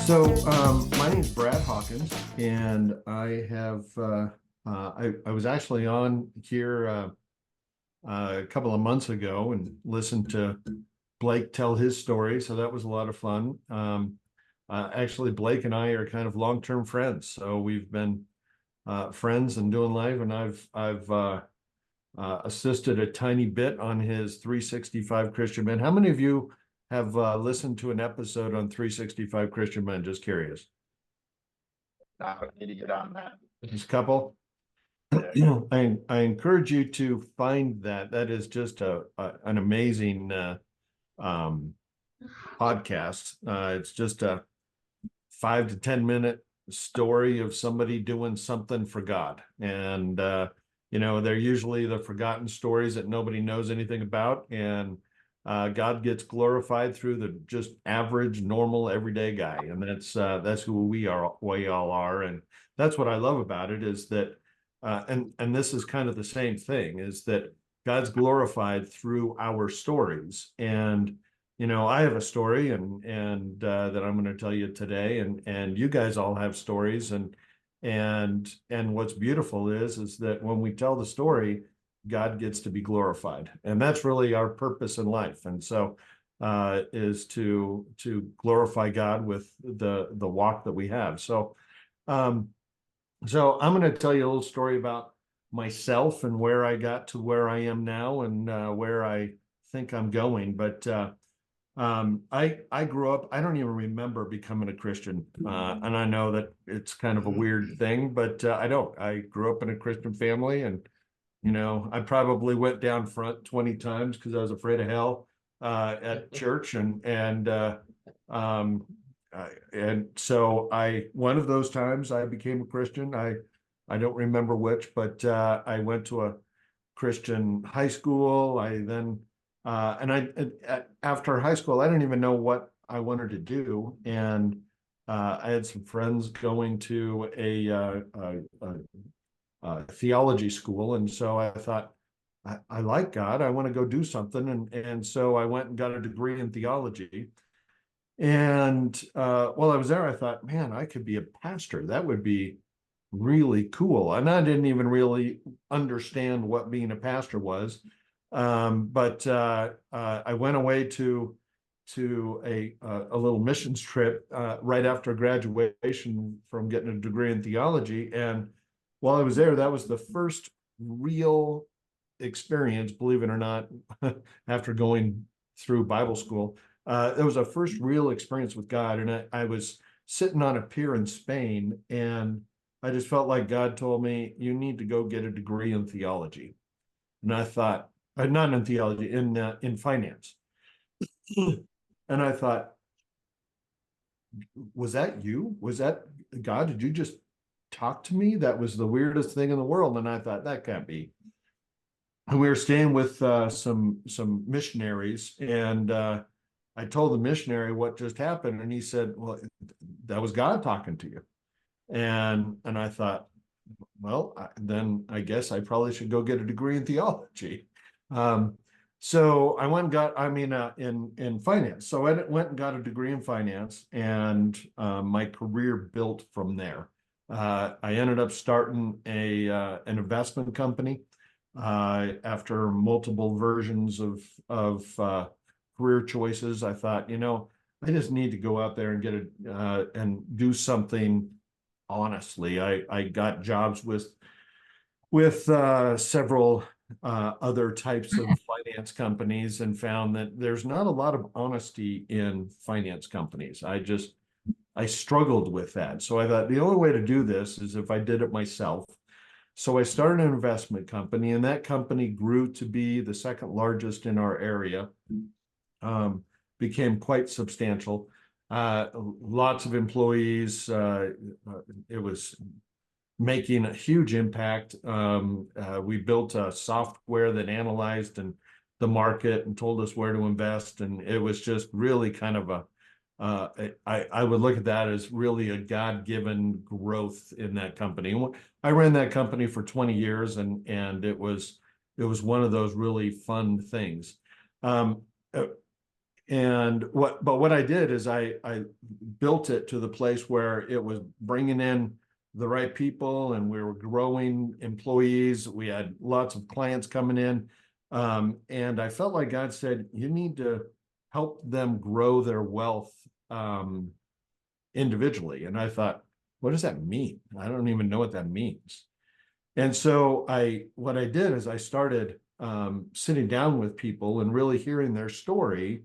My name's Brad Hawkins, and I was actually on here a couple of months ago and listened to Blake tell his story, so that was a lot of fun. Actually, Blake and I are kind of long-term friends, so we've been friends and doing live, and I've assisted a tiny bit on his 365 Christian Men. How many of you have listened to an episode on 365 Christian Men? Just curious. I need to get on that. Just a couple. I encourage you to find that. That is just an amazing um, podcast. It's just a 5 to 10 minute story of somebody doing something for God, and they're usually the forgotten stories that nobody knows anything about, and God gets glorified through the just average, normal, everyday guy, and that's who we all are, and that's what I love about it is that, and this is kind of the same thing, is that God's glorified through our stories, and I have a story, and that I'm going to tell you today, and you guys all have stories, and what's beautiful is that when we tell the story, God gets to be glorified, and that's really our purpose in life. And so is to glorify God with the walk that we have. So I'm going to tell you a little story about myself and where I got to where I am now, and where I think I'm going. But I grew up, I don't even remember becoming a Christian. And I know that it's kind of a weird thing, but I grew up in a Christian family, and I probably went down front 20 times because I was afraid of hell at church, and so one of those times I became a Christian. I don't remember which, but I went to a Christian high school. I then after high school, I didn't even know what I wanted to do, and I had some friends going to a theology school, and so I thought, I like God, I want to go do something, and so I went and got a degree in theology. And while I was there, I thought, man, I could be a pastor. That would be really cool. And I didn't even really understand what being a pastor was. But I went away to a little missions trip right after graduation from getting a degree in theology. And while I was there, that was the first real experience, believe it or not, after going through Bible school. It was a first real experience with God. And I was sitting on a pier in Spain, and I just felt like God told me, you need to go get a degree in theology. And I thought, not in theology, in finance. And I thought, was that you? Was that God? Did you just talk to me? That was the weirdest thing in the world. And I thought, that can't be. And we were staying with some missionaries, and I told the missionary what just happened, and he said, well, that was God talking to you. And I thought, well, then I guess I probably should go get a degree in theology. So I went and got, in finance. So I went and got a degree in finance, and my career built from there. I ended up starting an investment company after multiple versions of career choices. I thought, I just need to go out there and get and do something honestly. I got jobs with several other types of finance companies, and found that there's not a lot of honesty in finance companies. I struggled with that. So I thought the only way to do this is if I did it myself. So I started an investment company, and that company grew to be the second largest in our area. Became quite substantial. Lots of employees. It was making a huge impact. We built a software that analyzed the market and told us where to invest, and it was just really kind of I would look at that as really a God-given growth in that company. I ran that company for 20 years, and it was one of those really fun things. but what I did is I built it to the place where it was bringing in the right people, and we were growing employees. We had lots of clients coming in. And I felt like God said, you need to help them grow their wealth individually. And I thought, what does that mean? I don't even know what that means. And so what I did is I started sitting down with people and really hearing their story.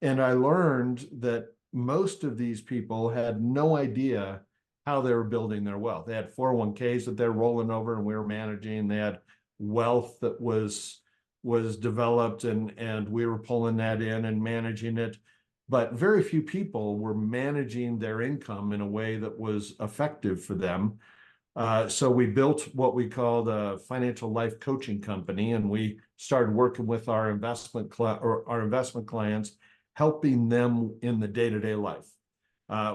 And I learned that most of these people had no idea how they were building their wealth. They had 401ks that they're rolling over and we were managing. They had wealth that was developed, and we were pulling that in and managing it. But very few people were managing their income in a way that was effective for them. So we built what we called a financial life coaching company, and we started working with our investment clients, helping them in the day-to-day life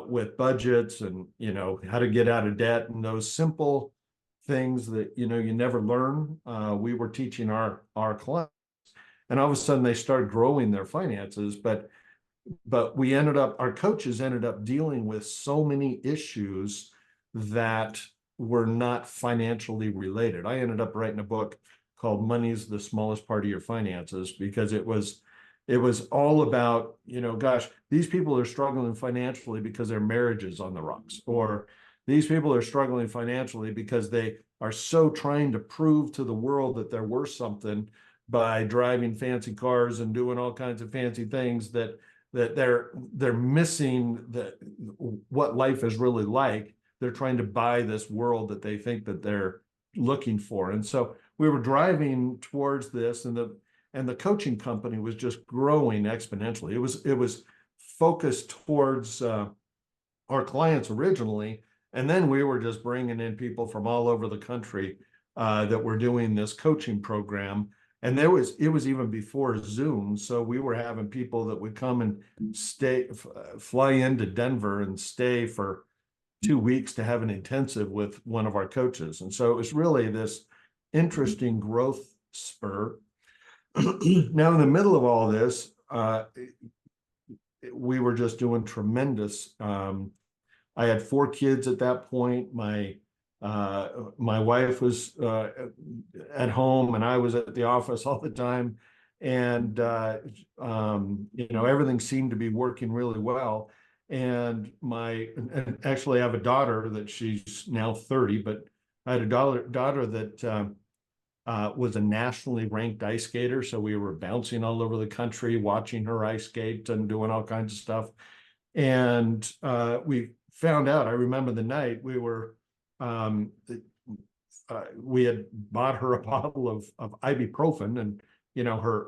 with budgets and how to get out of debt and those simple things that you never learn. We were teaching our clients, and all of a sudden they started growing their finances. But our coaches ended up dealing with so many issues that were not financially related. I ended up writing a book called Money's the Smallest Part of Your Finances, because it was all about, gosh, these people are struggling financially because their marriage is on the rocks, or these people are struggling financially because they are so trying to prove to the world that they're worth something by driving fancy cars and doing all kinds of fancy things that they're missing what life is really like. They're trying to buy this world that they think that they're looking for. And so we were driving towards this, and the coaching company was just growing exponentially. It was focused towards our clients originally, and then we were just bringing in people from all over the country that were doing this coaching program. And it was even before Zoom, so we were having people that would come and fly into Denver and stay for 2 weeks to have an intensive with one of our coaches. And so it was really this interesting growth spur. Now, in the middle of all this, we were just doing tremendous. I had 4 kids at that point. My wife was at home, and I was at the office all the time. And everything seemed to be working really well. And actually I have a daughter that she's now 30, but I had a daughter that was a nationally ranked ice skater. So we were bouncing all over the country, watching her ice skate and doing all kinds of stuff. And we found out, I remember the night we had bought her a bottle of ibuprofen, and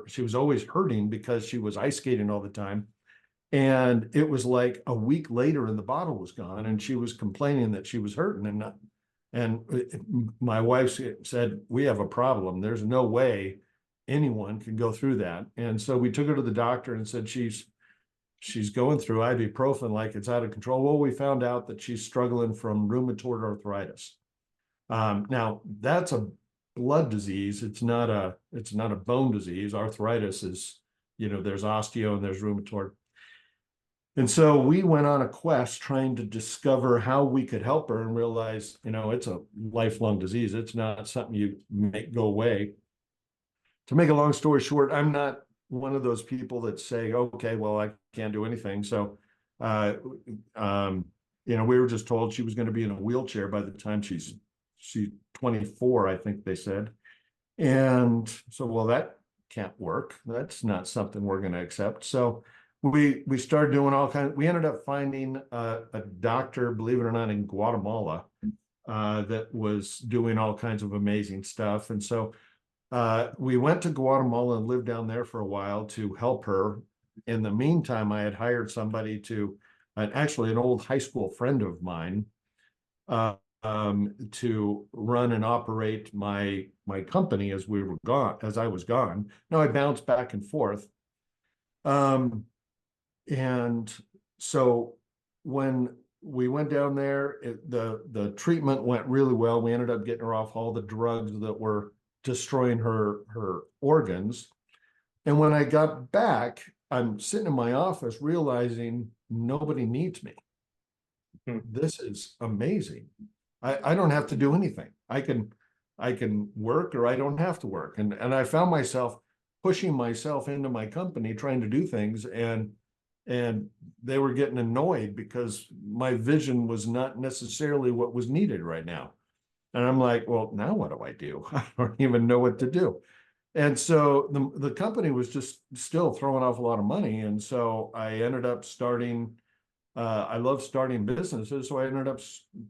she was always hurting because she was ice skating all the time. And it was like a week later and the bottle was gone, and she was complaining that she was hurting. And my wife said, we have a problem. There's no way anyone can go through that. And so we took her to the doctor and said, she's going through ibuprofen like it's out of control. Well, we found out that she's struggling from rheumatoid arthritis. Now that's a blood disease. It's not a bone disease. Arthritis is, there's osteo and there's rheumatoid. And so we went on a quest trying to discover how we could help her, and realize, it's a lifelong disease. It's not something you make go away. To make a long story short, I'm not one of those people that say, okay, well, I can't do anything. So, we were just told she was going to be in a wheelchair by the time she's 24, I think they said. And so, well, that can't work. That's not something we're going to accept. So we started doing all kinds. We ended up finding a doctor, believe it or not, in Guatemala that was doing all kinds of amazing stuff. And so we went to Guatemala and lived down there for a while to help her. In the meantime, I had hired somebody actually an old high school friend of mine, to run and operate my company as I was gone. Now I bounced back and forth. And so when we went down there, the treatment went really well. We ended up getting her off all the drugs that were destroying her organs. And when I got back, I'm sitting in my office realizing nobody needs me. Hmm. This is amazing. I don't have to do anything. I can work or I don't have to work. And I found myself pushing myself into my company trying to do things, and they were getting annoyed because my vision was not necessarily what was needed right now. And I'm like, well, now what do I do? I don't even know what to do. And so the company was just still throwing off a lot of money. And so I ended up starting, I love starting businesses. So I ended up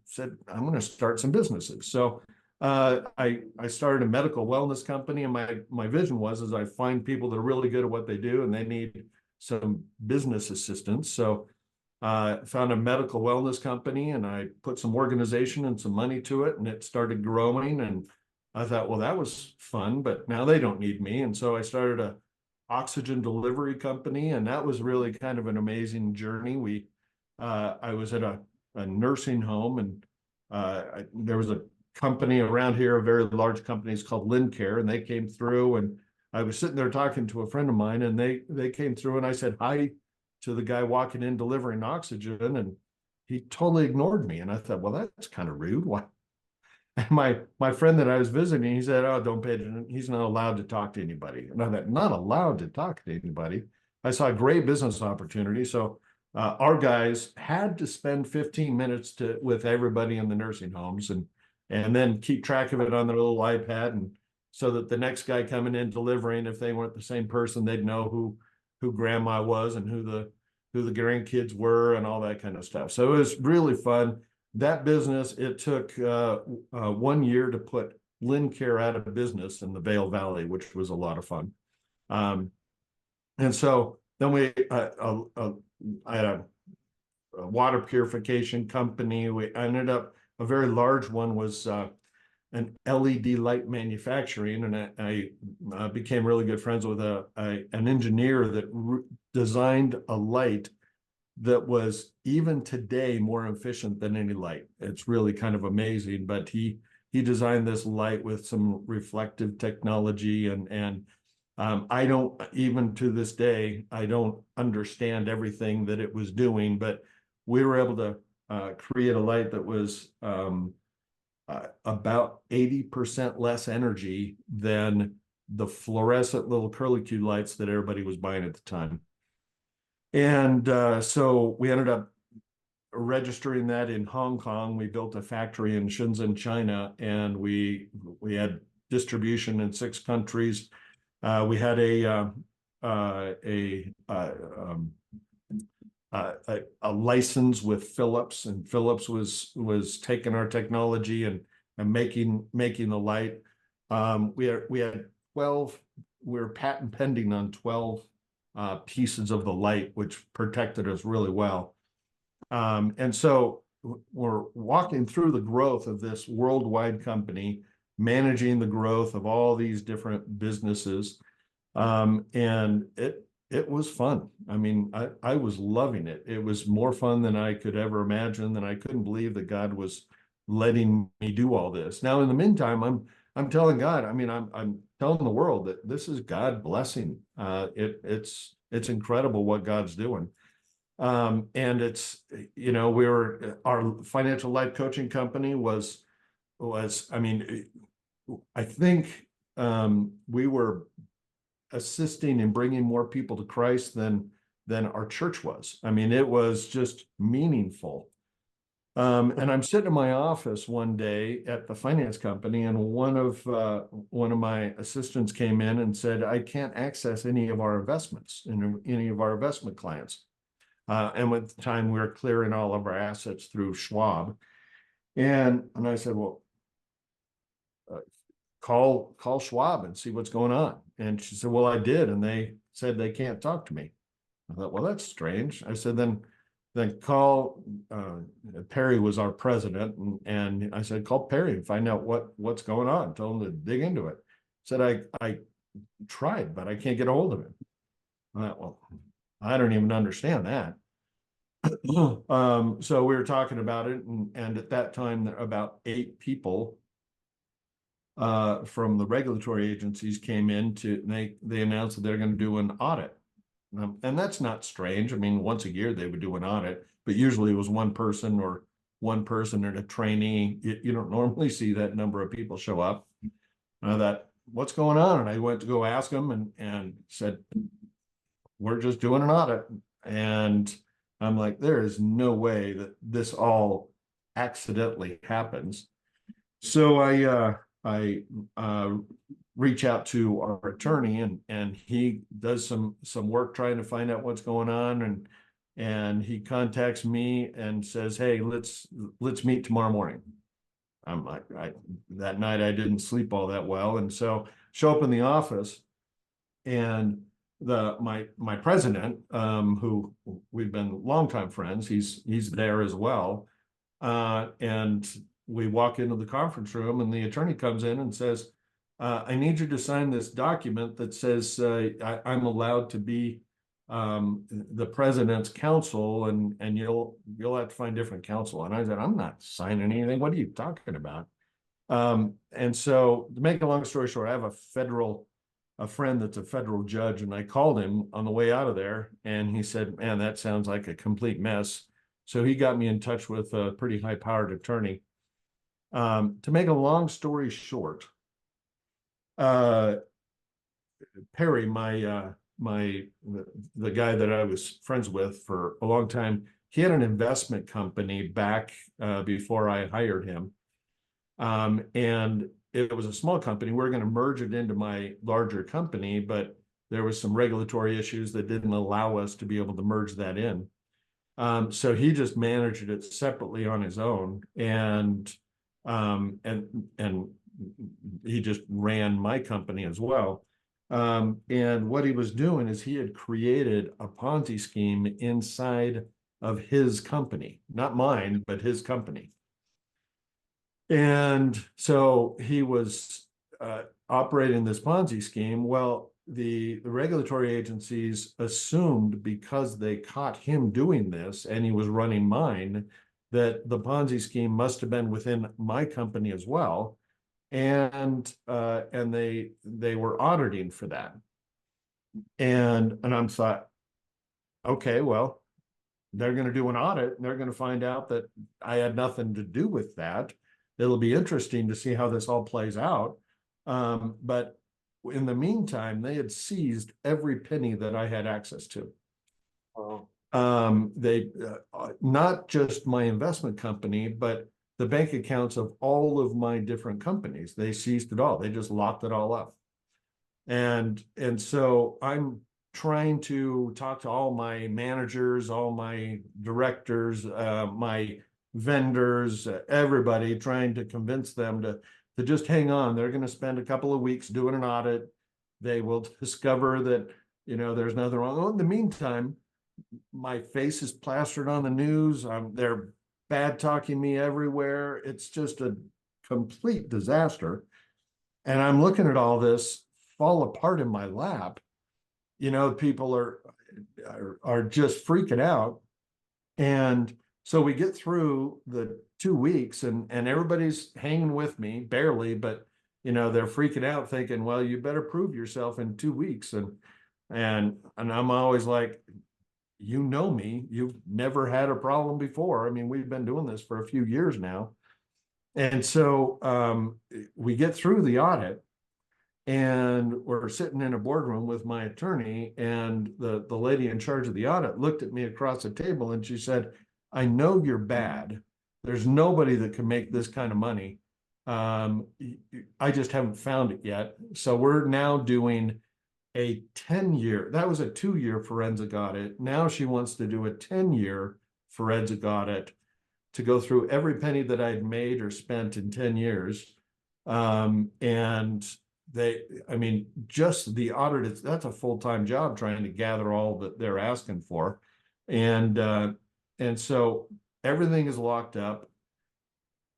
said, I'm going to start some businesses. So I started a medical wellness company, and my vision was is I find people that are really good at what they do and they need some business assistance. So found a medical wellness company, and I put some organization and some money to it, and it started growing. And I thought, well, that was fun, but now they don't need me. And so I started a oxygen delivery company, and that was really kind of an amazing journey. I was at a nursing home, and there was a company around here, a very large company, it's called Lincare, and they came through, and I was sitting there talking to a friend of mine, and they came through, and I said hi to the guy walking in delivering oxygen, and he totally ignored me. And I thought, well, that's kind of rude. Why? And my friend that I was visiting, he said, oh, don't pay attention. He's not allowed to talk to anybody. And I thought, not allowed to talk to anybody. I saw a great business opportunity. So our guys had to spend 15 minutes with everybody in the nursing homes, and then keep track of it on their little iPad, and so that the next guy coming in delivering, if they weren't the same person, they'd know who grandma was and who the grandkids were and all that kind of stuff. So it was really fun. That business, it took 1 year to put Lincare out of business in the Vail Valley, which was a lot of fun. And so then I had a water purification company. We ended up, a very large one was an LED light manufacturing, and I became really good friends with an engineer that designed a light that was even today more efficient than any light. It's really kind of amazing, but he designed this light with some reflective technology, and I don't, even to this day, I don't understand everything that it was doing, but we were able to create a light that was about 80% less energy than the fluorescent little curlicue lights that everybody was buying at the time. And so we ended up registering that in Hong Kong. We built a factory in Shenzhen, China, and we had distribution in 6 countries. We had a license with Philips, and Philips was taking our technology and making the light. We had 12. We were patent pending on 12 pieces of the light, which protected us really well. And so we're walking through the growth of this worldwide company, managing the growth of all these different businesses. And it was fun. I mean, I was loving it. It was more fun than I could ever imagine, and I couldn't believe that God was letting me do all this. Now, in the meantime, I'm telling God, I mean, I'm telling the world that this is God blessing. It's incredible what God's doing. And it's, you know, our financial life coaching company was, I mean, I think we were assisting in bringing more people to Christ than our church was. I mean, it was just meaningful. And I'm sitting in my office one day at the finance company, and one of my assistants came in and said, I can't access any of our investments and any of our investment clients. And at the time, we were clearing all of our assets through Schwab. And I said, well, call Schwab and see what's going on. And she said, well, I did. And they said they can't talk to me. I thought, well, that's strange. I said, then call, Perry was our president. And I said, call Perry and find out what's going on. Tell him to dig into it. Said, I tried, but I can't get a hold of him. I thought, well, I don't even understand that. So we were talking about it, and at that time, about 8 people from the regulatory agencies came in they announced that they're going to do an audit. And that's not strange. I mean, once a year they would do an audit, but usually it was one person or one person and a trainee. You don't normally see that number of people show up. That what's going on? And I went to go ask them and said, we're just doing an audit. And I'm like, there is no way that this all accidentally happens. So I reach out to our attorney and he does some work trying to find out what's going on and he contacts me and says, hey, let's meet tomorrow morning. I'm like, that night I didn't sleep all that well, and so show up in the office and my president, who we've been longtime friends, he's there as well, and we walk into the conference room and the attorney comes in and says, I need you to sign this document that says I'm allowed to be the president's counsel and you'll have to find different counsel. And I said, I'm not signing anything. What are you talking about? And so to make a long story short, I have a friend that's a federal judge, and I called him on the way out of there and he said, man, that sounds like a complete mess. So he got me in touch with a pretty high-powered attorney. To make a long story short, Perry, the guy that I was friends with for a long time, he had an investment company back before I hired him. And it was a small company. We were going to merge it into my larger company, but there was some regulatory issues that didn't allow us to be able to merge that in. So he just managed it separately on his own, and he just ran my company as well. And what he was doing is he had created a Ponzi scheme inside of his company, not mine, but his company. And so he was operating this Ponzi scheme. Well, the regulatory agencies assumed because they caught him doing this and he was running mine, that the Ponzi scheme must have been within my company as well. And they were auditing for that. And I'm thought, okay, well, they're going to do an audit and they're going to find out that I had nothing to do with that. It'll be interesting to see how this all plays out. But in the meantime, they had seized every penny that I had access to. They not just my investment company, but the bank accounts of all of my different companies. They seized it all. They just locked it all up. And so I'm trying to talk to all my managers, all my directors, my vendors, everybody, trying to convince them to just hang on. They're going to spend a couple of weeks doing an audit. They will discover that, there's nothing wrong. Well, in the meantime, my face is plastered on the news. They're bad talking me everywhere. It's just a complete disaster. And I'm looking at all this fall apart in my lap. People are just freaking out. And so we get through the 2 weeks and everybody's hanging with me barely, but they're freaking out thinking, well, you better prove yourself in 2 weeks. And I'm always like, me, you've never had a problem before. I mean, we've been doing this for a few years now. And so we get through the audit and we're sitting in a boardroom with my attorney, and the lady in charge of the audit looked at me across the table and she said, I know you're bad. There's nobody that can make this kind of money. I just haven't found it yet. So we're now doing a 10-year, that was a 2-year forensic audit. Now she wants to do a 10-year forensic audit to go through every penny that I'd made or spent in 10 years. And just the audit, that's a full-time job trying to gather all that they're asking for. And so everything is locked up.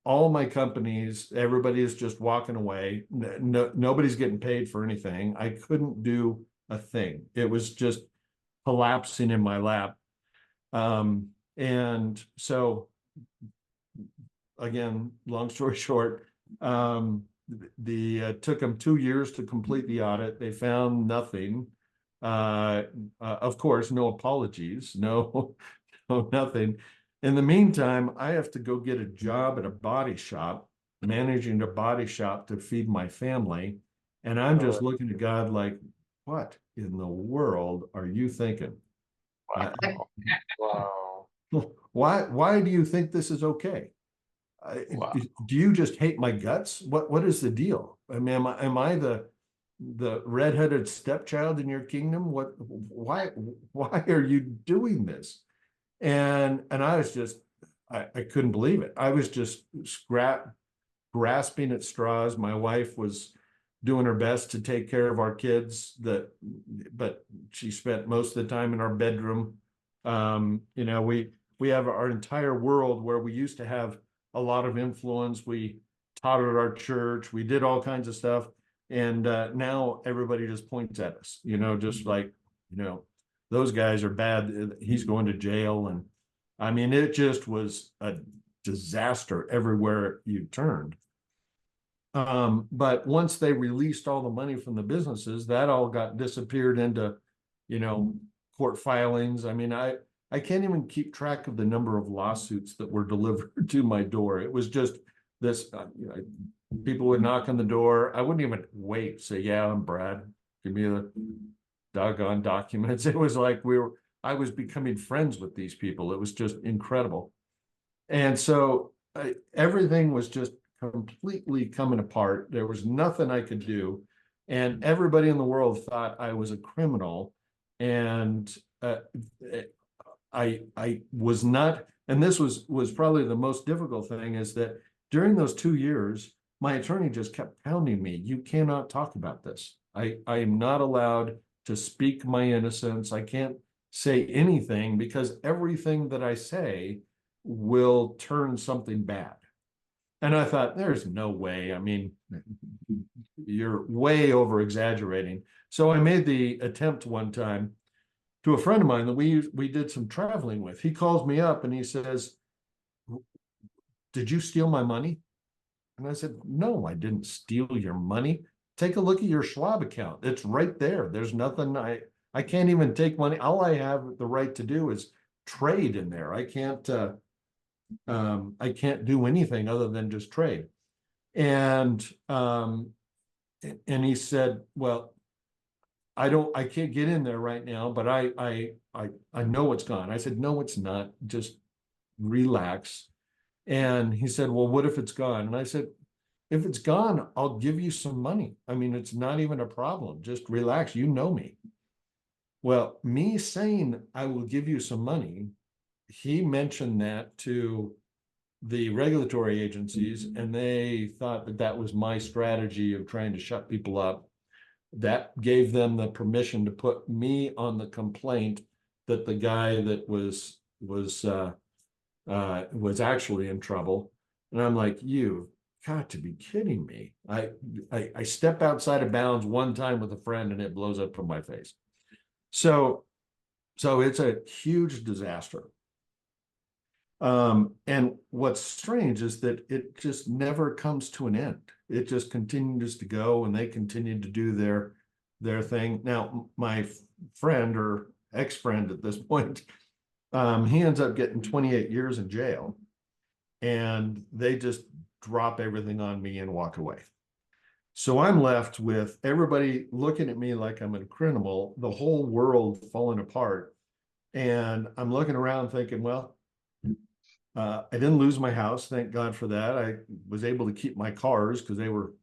All my companies, everybody is just walking away. Nobody's getting paid for anything. I couldn't do a thing. It was just collapsing in my lap. And so again, long story short, took them 2 years to complete the audit. They found nothing. Of course, no apologies, no, no, nothing. In the meantime, I have to go get a job at a body shop, managing a body shop to feed my family. And I'm just looking at God like, what in the world are you thinking? I, Wow. Wow. why do you think this is okay? Wow. Do you just hate my guts? What is the deal? I mean, am I the redheaded stepchild in your kingdom? Why are you doing this? And I was just I couldn't believe it. I was just grasping at straws. My wife was doing her best to take care of our kids, but she spent most of the time in our bedroom. You know, we have our entire world where we used to have a lot of influence. We taught at our church, we did all kinds of stuff. And now everybody just points at us, you know, just like, you know, those guys are bad. He's going to jail. And I mean, it just was a disaster everywhere you turned. But once they released all the money from the businesses, that all got disappeared into, you know, court filings. I mean, I can't even keep track of the number of lawsuits that were delivered to my door. It was just this, you know, people would knock on the door. I wouldn't even wait, say, yeah, I'm Brad. Give me the doggone documents. It was like I was becoming friends with these people. It was just incredible. And so everything was just completely coming apart. There was nothing I could do. And everybody in the world thought I was a criminal. And I was not, and this was probably the most difficult thing, is that during those 2 years, my attorney just kept pounding me. You cannot talk about this. I am not allowed to speak my innocence. I can't say anything because everything that I say will turn something bad. And I thought, there's no way. I mean, you're way over exaggerating. So I made the attempt one time to a friend of mine that we did some traveling with. He calls me up and he says, did you steal my money? And I said, no, I didn't steal your money. Take a look at your Schwab account. It's right there. There's nothing, I can't even take money. All I have the right to do is trade in there. I can't do anything other than just trade. And he said, well, I can't get in there right now, but I know it's gone. I said, no, it's not. Just relax. And he said, well, what if it's gone? And I said, if it's gone, I'll give you some money. I mean, it's not even a problem. Just relax. You know me. Well, me saying I will give you some money, he mentioned that to the regulatory agencies, and they thought that that was my strategy of trying to shut people up. That gave them the permission to put me on the complaint that the guy that was actually in trouble. And I'm like, you've got to be kidding me. I step outside of bounds one time with a friend and it blows up from my face. So it's a huge disaster. And what's strange is that it just never comes to an end. It just continues to go, and they continue to do their thing. Now, my friend or ex-friend at this point, he ends up getting 28 years in jail, and they just drop everything on me and walk away. So I'm left with everybody looking at me like I'm a criminal, the whole world falling apart. And I'm looking around thinking, well, I didn't lose my house. Thank God for that. I was able to keep my cars because they were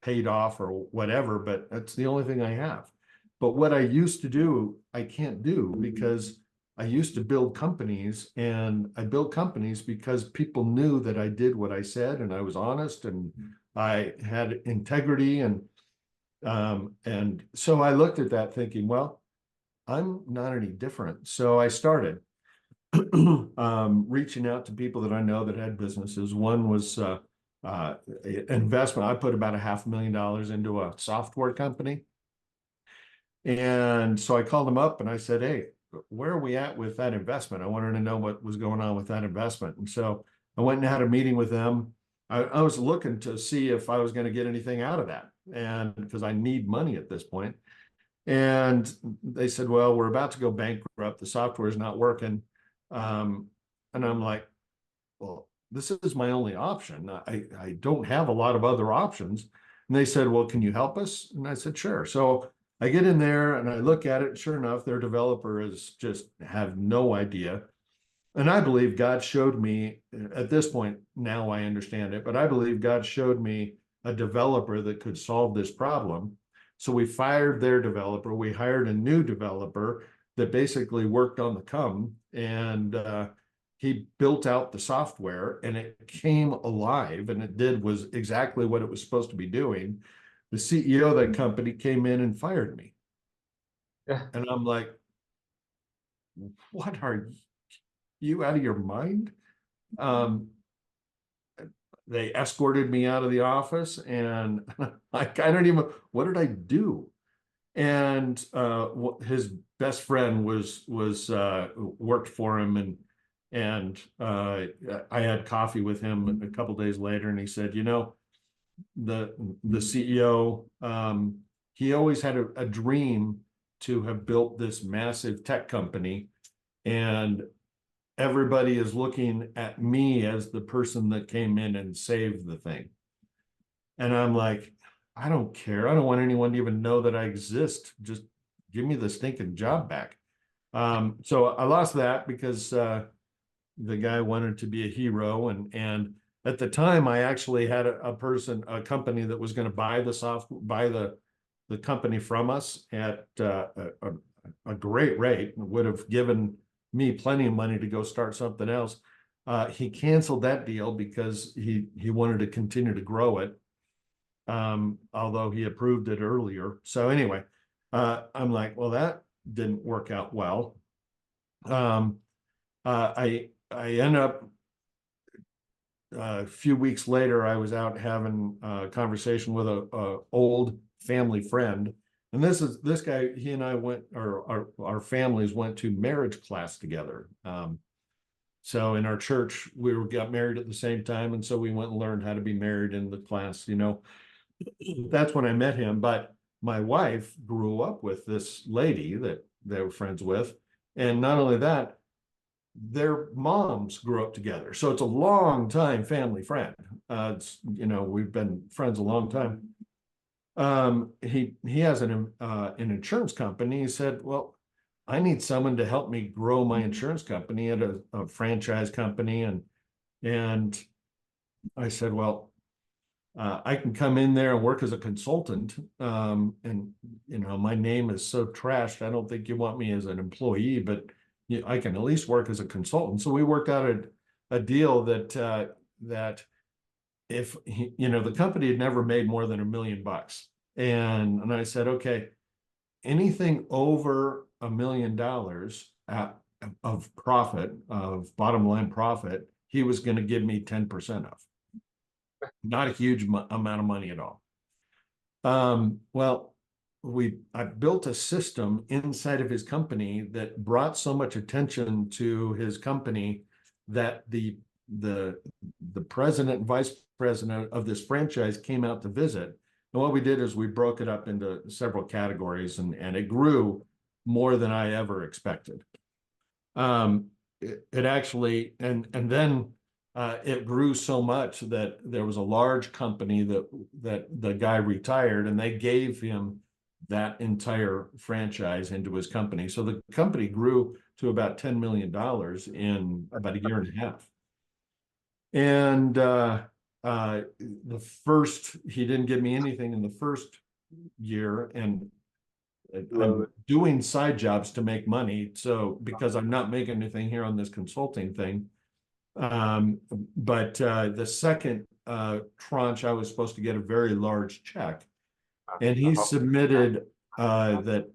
paid off or whatever, but that's the only thing I have. But what I used to do, I can't do because I used to build companies, and I built companies because people knew that I did what I said and I was honest and I had integrity. And so I looked at that thinking, well, I'm not any different. So I started reaching out to people that I know that had businesses. One was investment. I put about $500,000 into a software company. And so I called them up and I said, hey, where are we at with that investment? I wanted to know what was going on with that investment. And so I went and had a meeting with them. I was looking to see if I was going to get anything out of that. And because I need money at this point. And they said, well, we're about to go bankrupt. The software is not working. And I'm like, well, this is my only option. I don't have a lot of other options. And they said, well, can you help us? And I said, sure. So I get in there and I look at it. Sure enough, their developer is just have no idea. And I believe God showed me at this point, now I understand it, but I believe God showed me a developer that could solve this problem. So we fired their developer. We hired a new developer that basically worked on the come, and he built out the software and it came alive, and it did was exactly what it was supposed to be doing. The CEO of that company came in and fired me. Yeah. And I'm like, what are you out of your mind? They escorted me out of the office, and like, I don't even, what did I do? And his best friend was worked for him, and I had coffee with him a couple days later, and he said, you know, the CEO, he always had a dream to have built this massive tech company, and everybody is looking at me as the person that came in and saved the thing. And I'm like, I don't care. I don't want anyone to even know that I exist. Just give me the stinking job back. So I lost that because the guy wanted to be a hero, and at the time I actually had a company that was going to buy the company from us at a great rate, and would have given me plenty of money to go start something else. He canceled that deal because he wanted to continue to grow it, although he approved it earlier. So anyway, I'm like, well, that didn't work out well. I end up a few weeks later, I was out having a conversation with a old family friend. And this guy, he and I went, or our families went to marriage class together. So in our church, got married at the same time. And so we went and learned how to be married in the class, you know. That's when I met him. But my wife grew up with this lady that they were friends with. And not only that, their moms grew up together. So it's a long time family friend. It's, you know, we've been friends a long time. He has an insurance company. He said, well, I need someone to help me grow my insurance company at a franchise company. And I said, well, I can come in there and work as a consultant. And, you know, my name is so trashed. I don't think you want me as an employee, but I can at least work as a consultant. So we worked out a deal that if you know, the company had never made more than $1 million. And I said, okay, anything over $1 million of profit, of bottom line profit, he was going to give me 10% of. Not a huge amount of money at all. Well, I built a system inside of his company that brought so much attention to his company that the president and vice president of this franchise came out to visit. And what we did is we broke it up into several categories, and it grew more than I ever expected. It actually, and then it grew so much that there was a large company that the guy retired, and they gave him that entire franchise into his company. So the company grew to about $10 million in about a year and a half. And he didn't give me anything in the first year, and I'm doing side jobs to make money. So because I'm not making anything here on this consulting thing. But the second tranche, I was supposed to get a very large check, and he submitted that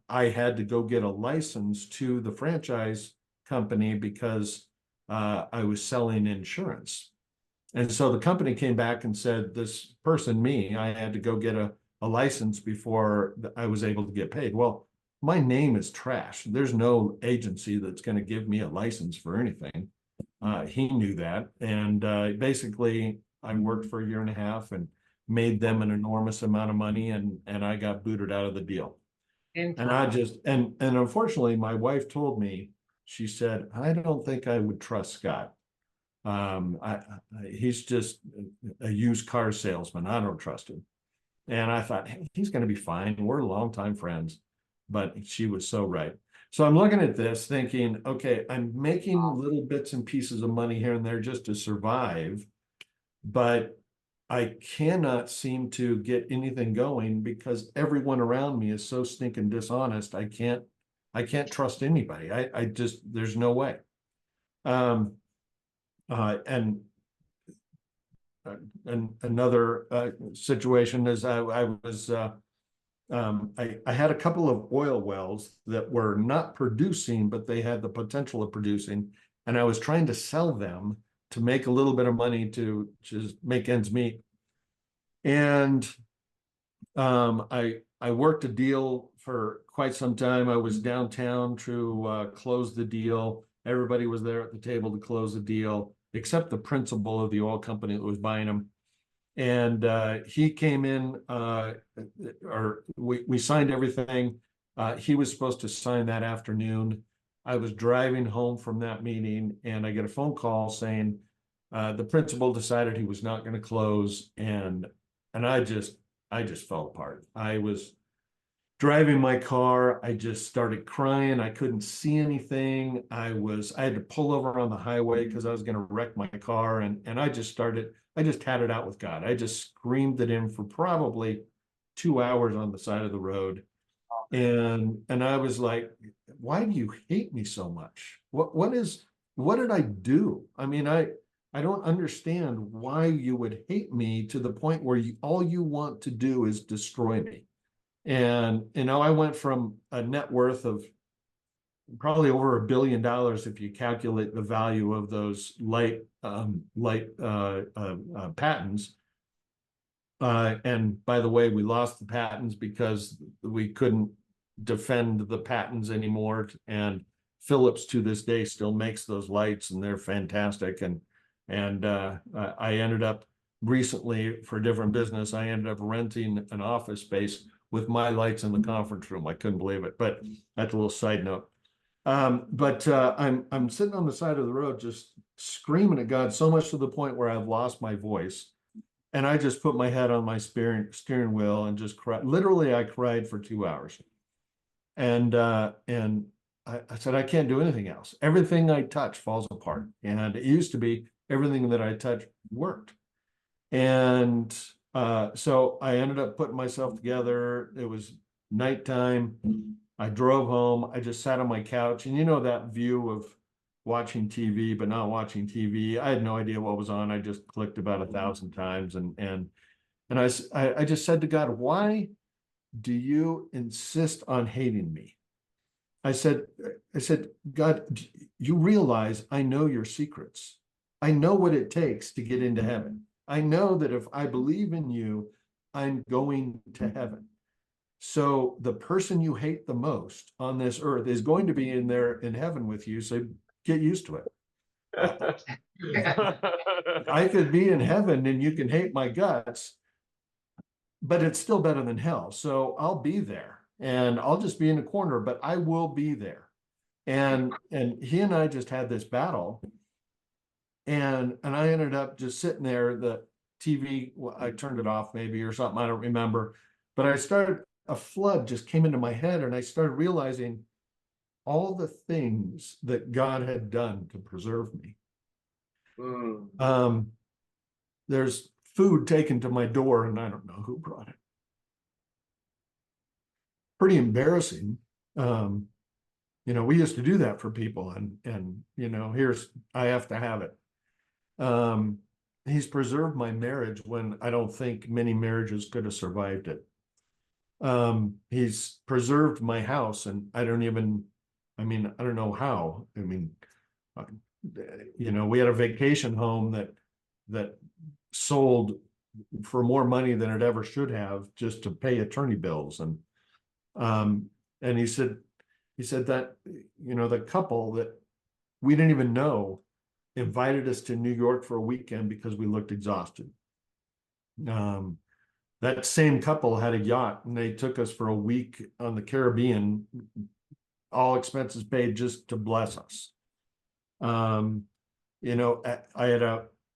I had to go get a license to the franchise company because I was selling insurance. And so the company came back and said, this person, me, I had to go get a license before I was able to get paid. Well, my name is trash. There's no agency that's going to give me a license for anything. He knew that. And basically, I worked for a year and a half, and made them an enormous amount of money, and I got booted out of the deal. And I just, and unfortunately, my wife told me, she said, I don't think I would trust Scott. He's just a used car salesman. I don't trust him. And I thought, hey, he's going to be fine. We're longtime friends. But she was so right. So I'm looking at this thinking, okay, I'm making little bits and pieces of money here and there just to survive, but I cannot seem to get anything going because everyone around me is so stinking dishonest. I can't trust anybody. I just, there's no way. Um, and another situation is I had a couple of oil wells that were not producing, but they had the potential of producing, and I was trying to sell them to make a little bit of money to just make ends meet. And I worked a deal for quite some time. I was downtown to close the deal. Everybody was there at the table to close the deal, except the principal of the oil company that was buying them. And he came in, or we signed everything. He was supposed to sign that afternoon. I was driving home from that meeting, and I get a phone call saying the principal decided he was not going to close, and I just fell apart. I was driving my car. I just started crying. I couldn't see anything. I had to pull over on the highway because I was going to wreck my car. And I just had it out with God. I just screamed at him for probably 2 hours on the side of the road. And I was like, why do you hate me so much? What did I do? I mean, I don't understand why you would hate me to the point where all you want to do is destroy me. And, I went from a net worth of probably over $1 billion if you calculate the value of those light patents. And by the way, we lost the patents because we couldn't defend the patents anymore. And Philips to this day still makes those lights, and they're fantastic. And I ended up recently, for a different business, I ended up renting an office space with my lights in the conference room. I couldn't believe it, but that's a little side note. But I'm sitting on the side of the road just screaming at God, so much to the point where I've lost my voice. And I just put my head on my steering wheel and just cried. Literally, I cried for 2 hours. And I said, I can't do anything else. Everything I touch falls apart. And it used to be everything that I touched worked. And so I ended up putting myself together. It was nighttime. I drove home. I just sat on my couch, and that view of watching TV but not watching TV. I had no idea what was on. I just clicked about 1,000 times, and I just said to God, why do you insist on hating me? I said, God, you realize I know your secrets. I know what it takes to get into heaven. I know that if I believe in you, I'm going to heaven. So the person you hate the most on this earth is going to be in heaven with you. So get used to it. I could be in heaven and you can hate my guts, but it's still better than hell. So I'll be there, and I'll just be in the corner, but I will be there. And he and I just had this battle. And I ended up just sitting there. The TV, I turned it off maybe or something, I don't remember. But a flood just came into my head, and I started realizing all the things that God had done to preserve me. There's food taken to my door, and I don't know who brought it. Pretty embarrassing. We used to do that for people, and I have to have it. He's preserved my marriage when I don't think many marriages could have survived it. He's preserved my house, and I don't know how. We had a vacation home that sold for more money than it ever should have, just to pay attorney bills. And he said that, the couple that we didn't even know invited us to New York for a weekend because we looked exhausted. that same couple had a yacht and they took us for a week on the Caribbean, all expenses paid, just to bless us. You know,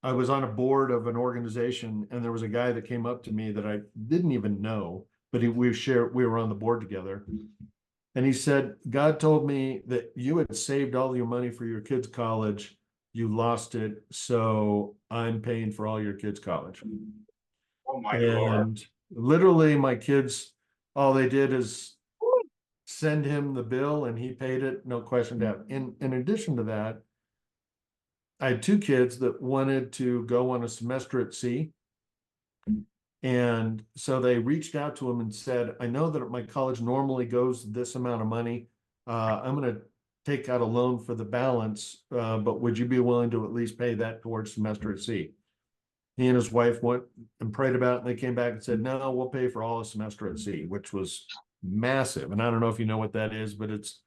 I was on a board of an organization, and there was a guy that came up to me that I didn't even know, but we were on the board together. And he said, God told me that you had saved all your money for your kids' college. You lost it. So I'm paying for all your kids' college. Oh my Lord. And literally, my kids, all they did is send him the bill and he paid it, no question asked. In addition to that, I had two kids that wanted to go on a semester at sea. And so they reached out to him and said, I know that my college normally goes this amount of money. I'm going to take out a loan for the balance, but would you be willing to at least pay that towards semester at sea? He and his wife went and prayed about it, and they came back and said, no, we'll pay for all the semester at sea, which was massive. And I don't know if you know what that is, but it's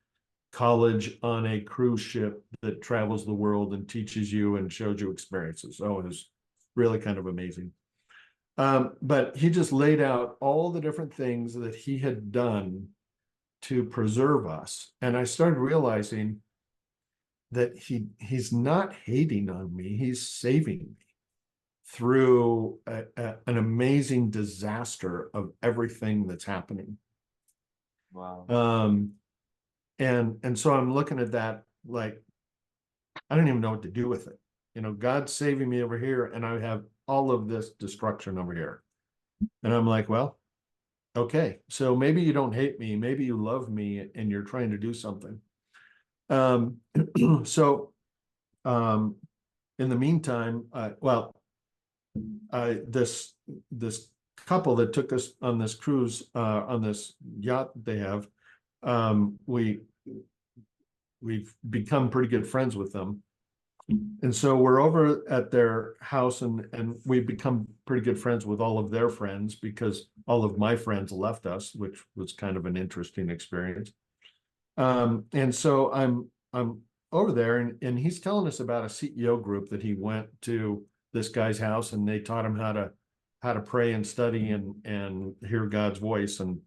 college on a cruise ship that travels the world and teaches you and shows you experiences. So it was really kind of amazing. But he just laid out all the different things that he had done to preserve us. And I started realizing that he's not hating on me, he's saving me through an amazing disaster of everything that's happening. Wow. And so I'm looking at that like, I don't even know what to do with it. You know, God's saving me over here, and I have all of this destruction over here. And I'm like, well, okay, so maybe you don't hate me, maybe you love me and you're trying to do something. Um, so in the meantime, this couple that took us on this cruise, on this yacht that they have, we've become pretty good friends with them. And so we're over at their house, and we've become pretty good friends with all of their friends because all of my friends left us, which was kind of an interesting experience. And so I'm over there, and he's telling us about a CEO group that he went to this guy's house, and they taught him how to pray and study and hear God's voice. And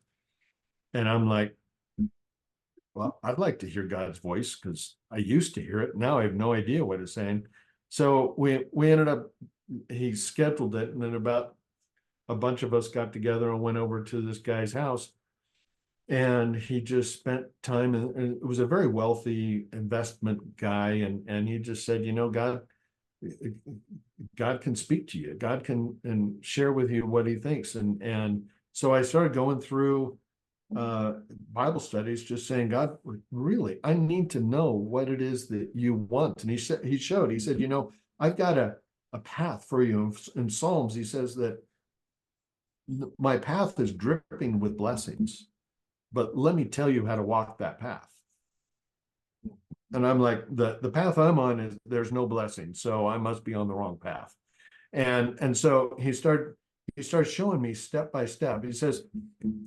I'm like, well, I'd like to hear God's voice because I used to hear it. Now I have no idea what it's saying. So we ended up, he scheduled it, and then about a bunch of us got together and went over to this guy's house. And he just spent time, and it was a very wealthy investment guy, and he just said, you know, God can speak to you. God can and share with you what he thinks. And so I started going through Bible studies, just saying, God, really, I need to know what it is that you want. And he said, he said, you know, I've got a path for you. In Psalms, he says that my path is dripping with blessings, but let me tell you how to walk that path. And I'm like, the path I'm on is there's no blessing, so I must be on the wrong path. And so he starts showing me step by step. He says,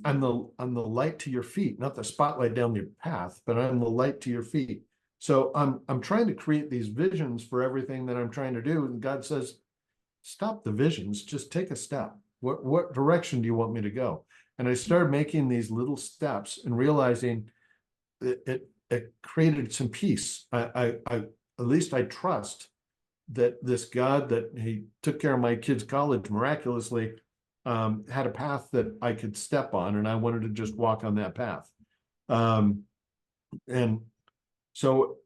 I'm the light to your feet, not the spotlight down your path, but I'm the light to your feet. So I'm trying to create these visions for everything that I'm trying to do. And God says, stop the visions, just take a step. What direction do you want me to go? And I started making these little steps and realizing it created some peace. I at least I trust that this God that he took care of my kids' college miraculously had a path that I could step on, and I wanted to just walk on that path. And so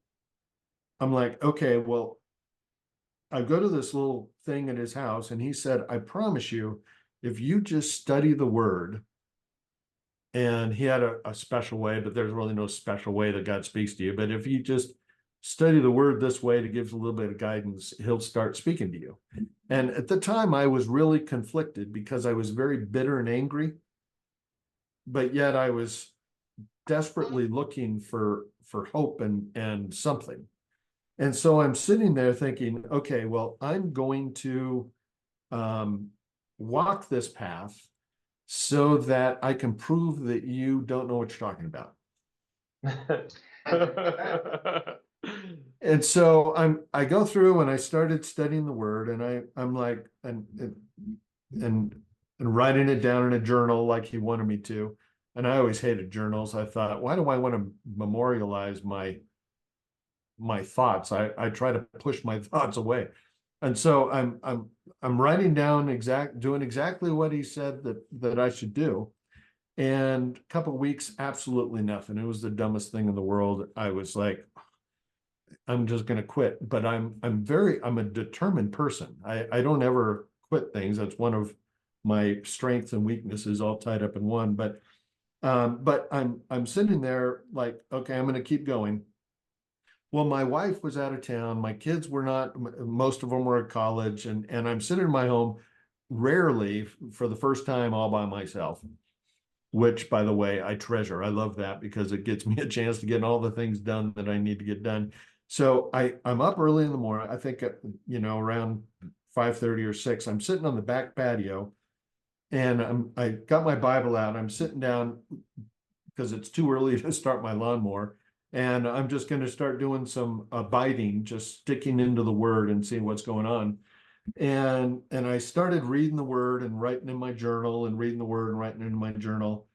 I'm like, okay, well, I go to this little thing at his house, and he said, I promise you, if you just study the word, and he had a special way, but there's really no special way that God speaks to you. But if you just study the word this way to give a little bit of guidance, he'll start speaking to you. And at the time, I was really conflicted because I was very bitter and angry, but yet I was desperately looking for hope and something. And so I'm sitting there thinking, okay, well, I'm going to walk this path so that I can prove that you don't know what you're talking about. And so I go through and I started studying the word, and I'm like, and and writing it down in a journal like he wanted me to. And I always hated journals. I thought, why do I want to memorialize my thoughts? I try to push my thoughts away. And so I'm writing down doing exactly what he said that I should do. And a couple of weeks, absolutely nothing. It was the dumbest thing in the world. I was like, I'm just going to quit. But I'm a determined person. I don't ever quit things. That's one of my strengths and weaknesses all tied up in one. But I'm sitting there like, okay, I'm going to keep going. Well, my wife was out of town. My kids were not, most of them were at college, and I'm sitting in my home rarely for the first time all by myself, which, by the way, I treasure. I love that because it gets me a chance to get all the things done that I need to get done. So I'm up early in the morning. I think, around 5:30 or 6. I'm sitting on the back patio, and I got my Bible out. I'm sitting down because it's too early to start my lawnmower. And I'm just going to start doing some abiding, just sticking into the word and seeing what's going on. And I started reading the word and writing in my journal and reading the word and writing in my journal.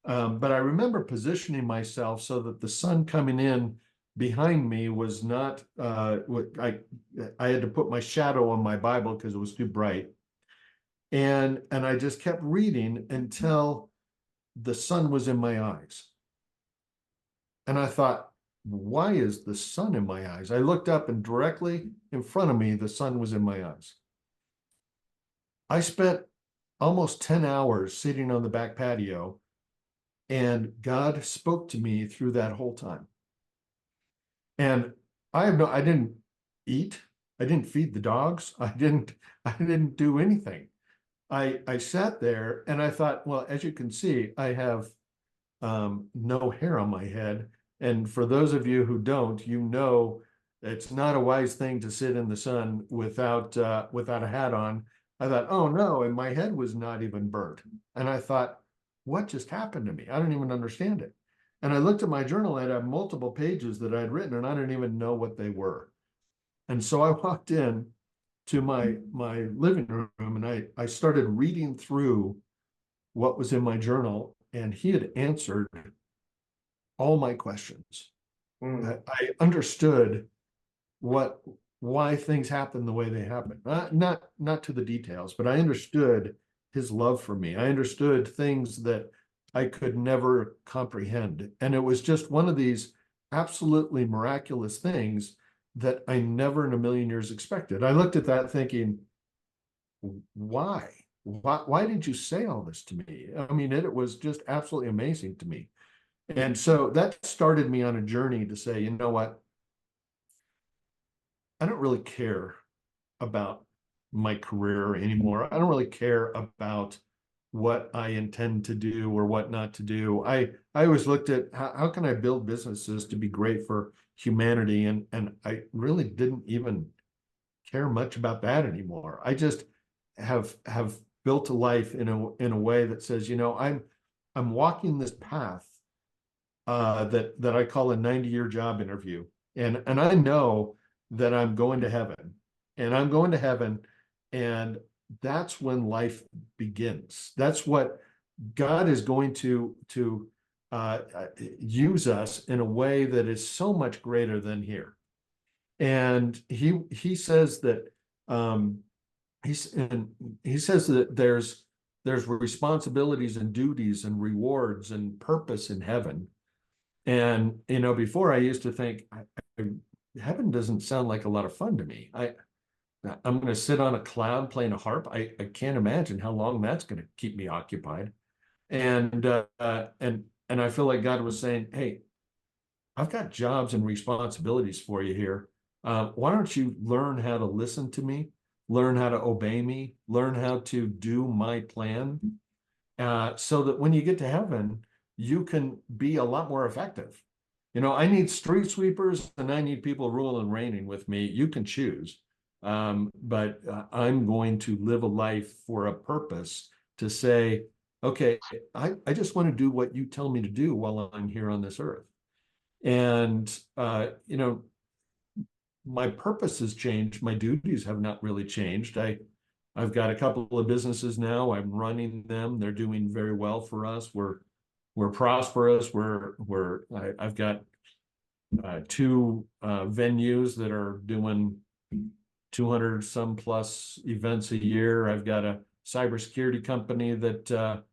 But I remember positioning myself so that the sun coming in behind me was not, I had to put my shadow on my Bible because it was too bright. And I just kept reading until the sun was in my eyes. And I thought, why is the sun in my eyes? I looked up, and directly in front of me, the sun was in my eyes. I spent almost 10 hours sitting on the back patio, and God spoke to me through that whole time. And I didn't eat. I didn't feed the dogs. I didn't do anything. I sat there and I thought, well, as you can see, I have no hair on my head. And for those of you who don't, it's not a wise thing to sit in the sun without a hat on. I thought, oh no, and my head was not even burnt. And I thought, what just happened to me? I don't even understand it. And I looked at my journal, and I had multiple pages that I had written, and I didn't even know what they were. And so I walked in to my living room, and I started reading through what was in my journal, and he had answered all my questions. I understood why things happen the way they happen. Not to the details, but I understood his love for me. I understood things that I could never comprehend. And it was just one of these absolutely miraculous things that I never in a million years expected. I looked at that thinking, why? Why did you say all this to me? I mean, it was just absolutely amazing to me. And so that started me on a journey to say, you know what? I don't really care about my career anymore. I don't really care about what I intend to do or what not to do. I always looked at how can I build businesses to be great for humanity, and I really didn't even care much about that anymore. I just have built a life in a way that says, I'm walking this path that I call a 90-year job interview. And I know that I'm going to heaven, and that's when life begins. That's what God is going uh, use us in a way that is so much greater than here. And he says that he says that there's responsibilities and duties and rewards and purpose in heaven. And before I used to think heaven doesn't sound like a lot of fun to me. I'm going to sit on a cloud playing a harp. I can't imagine how long that's going to keep me occupied. And I feel like God was saying, hey, I've got jobs and responsibilities for you here. Why don't you learn how to listen to me, learn how to obey me, learn how to do my plan, so that when you get to heaven, you can be a lot more effective. I need street sweepers and I need people ruling and reigning with me. You can choose. But I'm going to live a life for a purpose to say, okay, I just want to do what you tell me to do while I'm here on this earth. And, my purpose has changed. My duties have not really changed. I've got a couple of businesses now. I'm running them. They're doing very well for us. We're prosperous. I've got two venues that are doing 200 some plus events a year. I've got a cybersecurity company that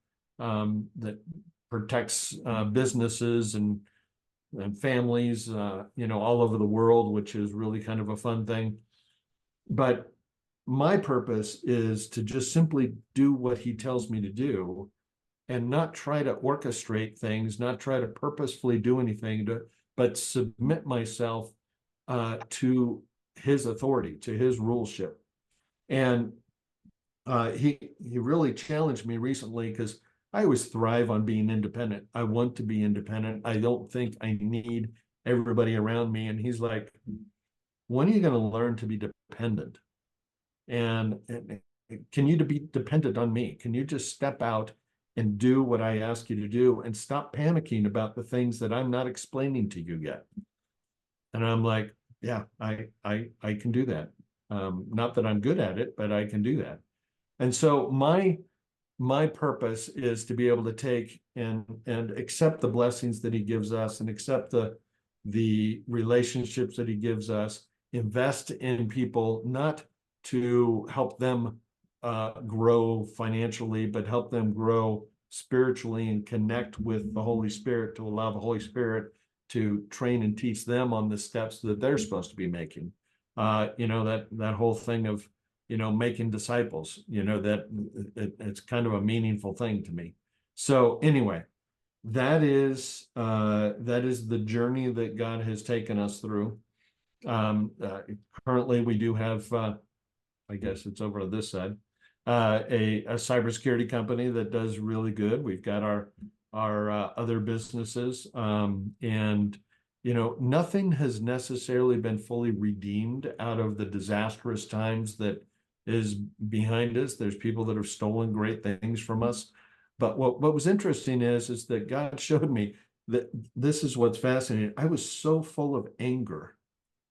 protects businesses and families, all over the world, which is really kind of a fun thing. But my purpose is to just simply do what he tells me to do and not try to orchestrate things, not try to purposefully do anything, but submit myself to his authority, to his ruleship. And he really challenged me recently because I always thrive on being independent. I want to be independent. I don't think I need everybody around me. And he's like, when are you going to learn to be dependent? And can you be dependent on me? Can you just step out and do what I ask you to do and stop panicking about the things that I'm not explaining to you yet? And I'm like, yeah, I can do that. Not that I'm good at it, but I can do that. And so my purpose is to be able to take and accept the blessings that he gives us and accept the relationships that he gives us, invest in people, not to help them grow financially, but help them grow spiritually and connect with the Holy Spirit, to allow the Holy Spirit to train and teach them on the steps that they're supposed to be making. That whole thing of making disciples, that it's kind of a meaningful thing to me. So anyway, that is the journey that God has taken us through. Currently, we do have, I guess it's over on this side, a cybersecurity company that does really good. We've got our other businesses, and nothing has necessarily been fully redeemed out of the disastrous times that is behind us. There's people that have stolen great things from us. But what was interesting is that God showed me that this is what's fascinating. I was so full of anger.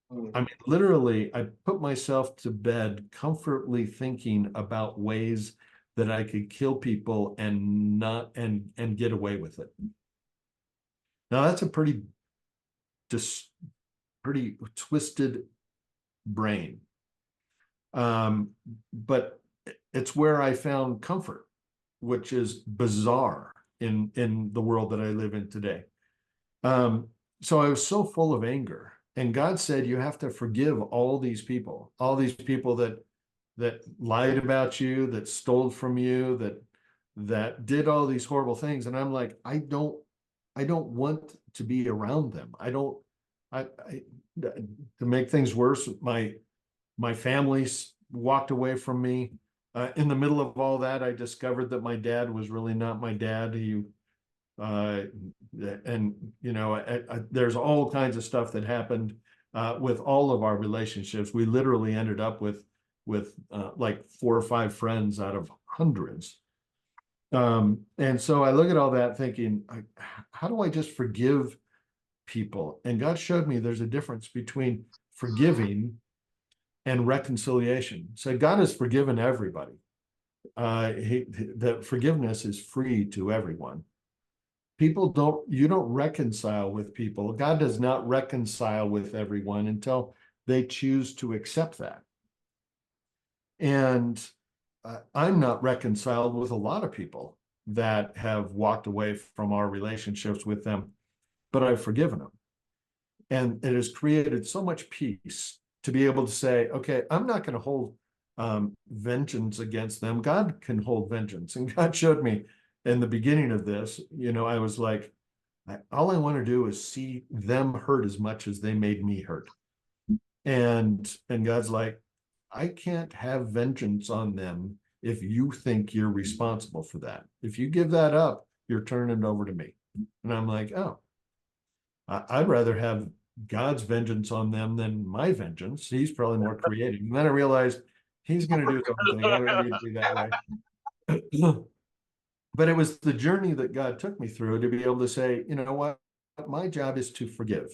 I mean, literally, I put myself to bed comfortably thinking about ways that I could kill people and not and get away with it. Now that's a pretty twisted brain. But it's where I found comfort, which is bizarre in the world that I live in today. So I was so full of anger, and God said, you have to forgive all these people that lied about you, that stole from you, that did all these horrible things. And I'm like, I don't want to be around them. To make things worse, my family's walked away from me. In the middle of all that, I discovered that my dad was really not my dad. There's all kinds of stuff that happened with all of our relationships. We literally ended up with like 4 or 5 friends out of hundreds. And so I look at all that thinking, how do I just forgive people? And God showed me there's a difference between forgiving and reconciliation. So God has forgiven everybody. That forgiveness is free to everyone. You don't reconcile with people. God does not reconcile with everyone until they choose to accept that. And I'm not reconciled with a lot of people that have walked away from our relationships with them, but I've forgiven them. And it has created so much peace to be able to say, okay, I'm not going to hold vengeance against them. God can hold vengeance. And God showed me in the beginning of this, I was like, all I want to do is see them hurt as much as they made me hurt. And God's like, I can't have vengeance on them if you think you're responsible for that. If you give that up, you're turning it over to me. And I'm like, oh, I'd rather have God's vengeance on them than my vengeance. He's probably more creative. And then I realized he's going to do something. I don't need to be that way. But it was the journey that God took me through to be able to say, you know what, my job is to forgive.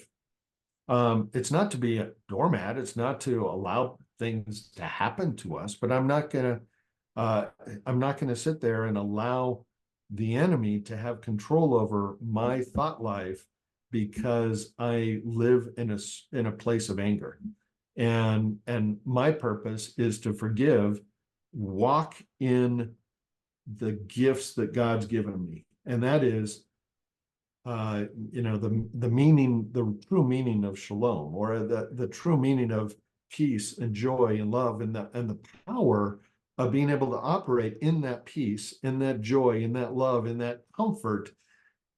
It's not to be a doormat. It's not to allow things to happen to us, but I'm not going to uh, I'm not going to sit there and allow the enemy to have control over my thought life because I live in a place of anger. And my purpose is to forgive, walk in the gifts that God's given me. And that is the meaning, the true meaning of shalom, or the true meaning of peace and joy and love, and the power of being able to operate in that peace, in that joy, in that love, in that comfort,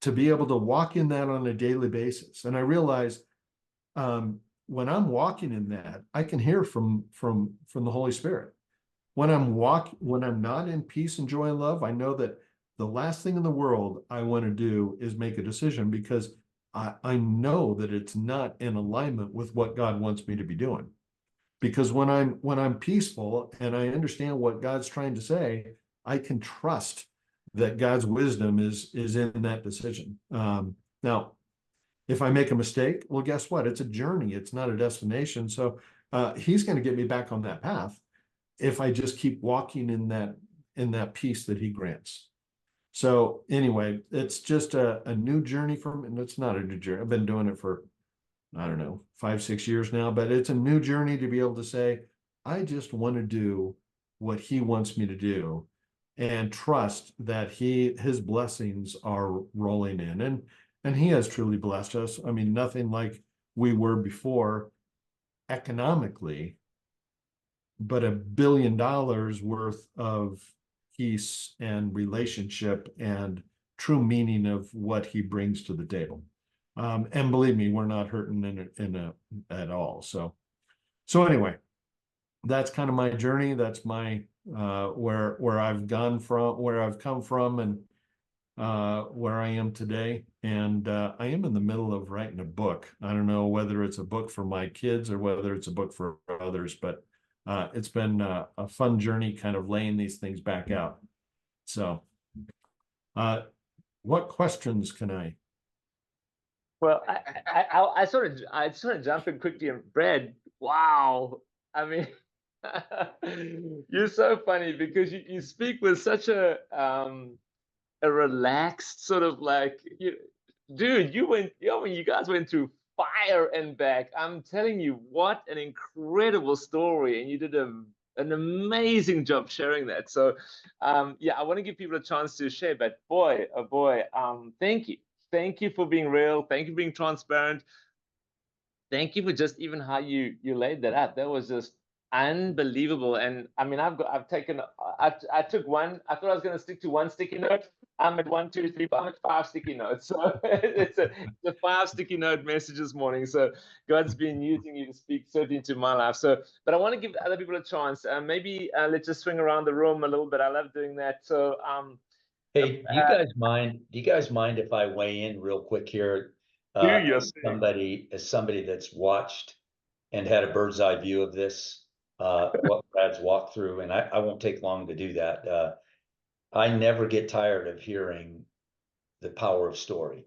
to be able to walk in that on a daily basis. And I realize when I'm walking in that, I can hear from the Holy Spirit. When I'm not in peace and joy and love, I know that the last thing in the world I want to do is make a decision, because I know that it's not in alignment with what God wants me to be doing. Because when I'm peaceful and I understand what God's trying to say, I can trust that God's wisdom is in that decision. Now, if I make a mistake, well, guess what? It's a journey. It's not a destination. So he's going to get me back on that path if I just keep walking in that peace that he grants. So anyway, it's just a new journey for me. And it's not a new journey. I've been doing it for, I don't know, 5-6 years now, but it's a new journey to be able to say, I just want to do what he wants me to do and trust that his blessings are rolling in. And he has truly blessed us. I mean, nothing like we were before economically, but $1 billion worth of peace and relationship and true meaning of what he brings to the table. And believe me, we're not hurting at all. So anyway, that's kind of my journey. That's my where I've gone from, where I've come from, and where I am today. And I am in the middle of writing a book. I don't know whether it's a book for my kids or whether it's a book for others, but it's been a fun journey, kind of laying these things back out. So, what questions can I? Well, I sort of jump in quickly. And Brad, wow! I mean, you're so funny because you speak with such a relaxed sort of like, dude, you guys went through fire and back. I'm telling you, what an incredible story, and you did an amazing job sharing that. So, yeah, I want to give people a chance to share. But boy, oh boy, thank you for being real. Thank you for being transparent. Thank you for just even how you laid that out. That was just unbelievable. And I mean, I took one. I thought I was going to stick to one sticky note. I'm at 1, 2, 3, 4, 5 sticky notes. So it's a 5 sticky note message this morning. So God's been using you to speak certainly into my life. So, but I want to give other people a chance. Maybe let's just swing around the room a little bit. I love doing that. So, hey, do you guys mind? Do you guys mind if I weigh in real quick here? As somebody that's watched and had a bird's eye view of this, what Brad's walked through, and I won't take long to do that. I never get tired of hearing the power of story.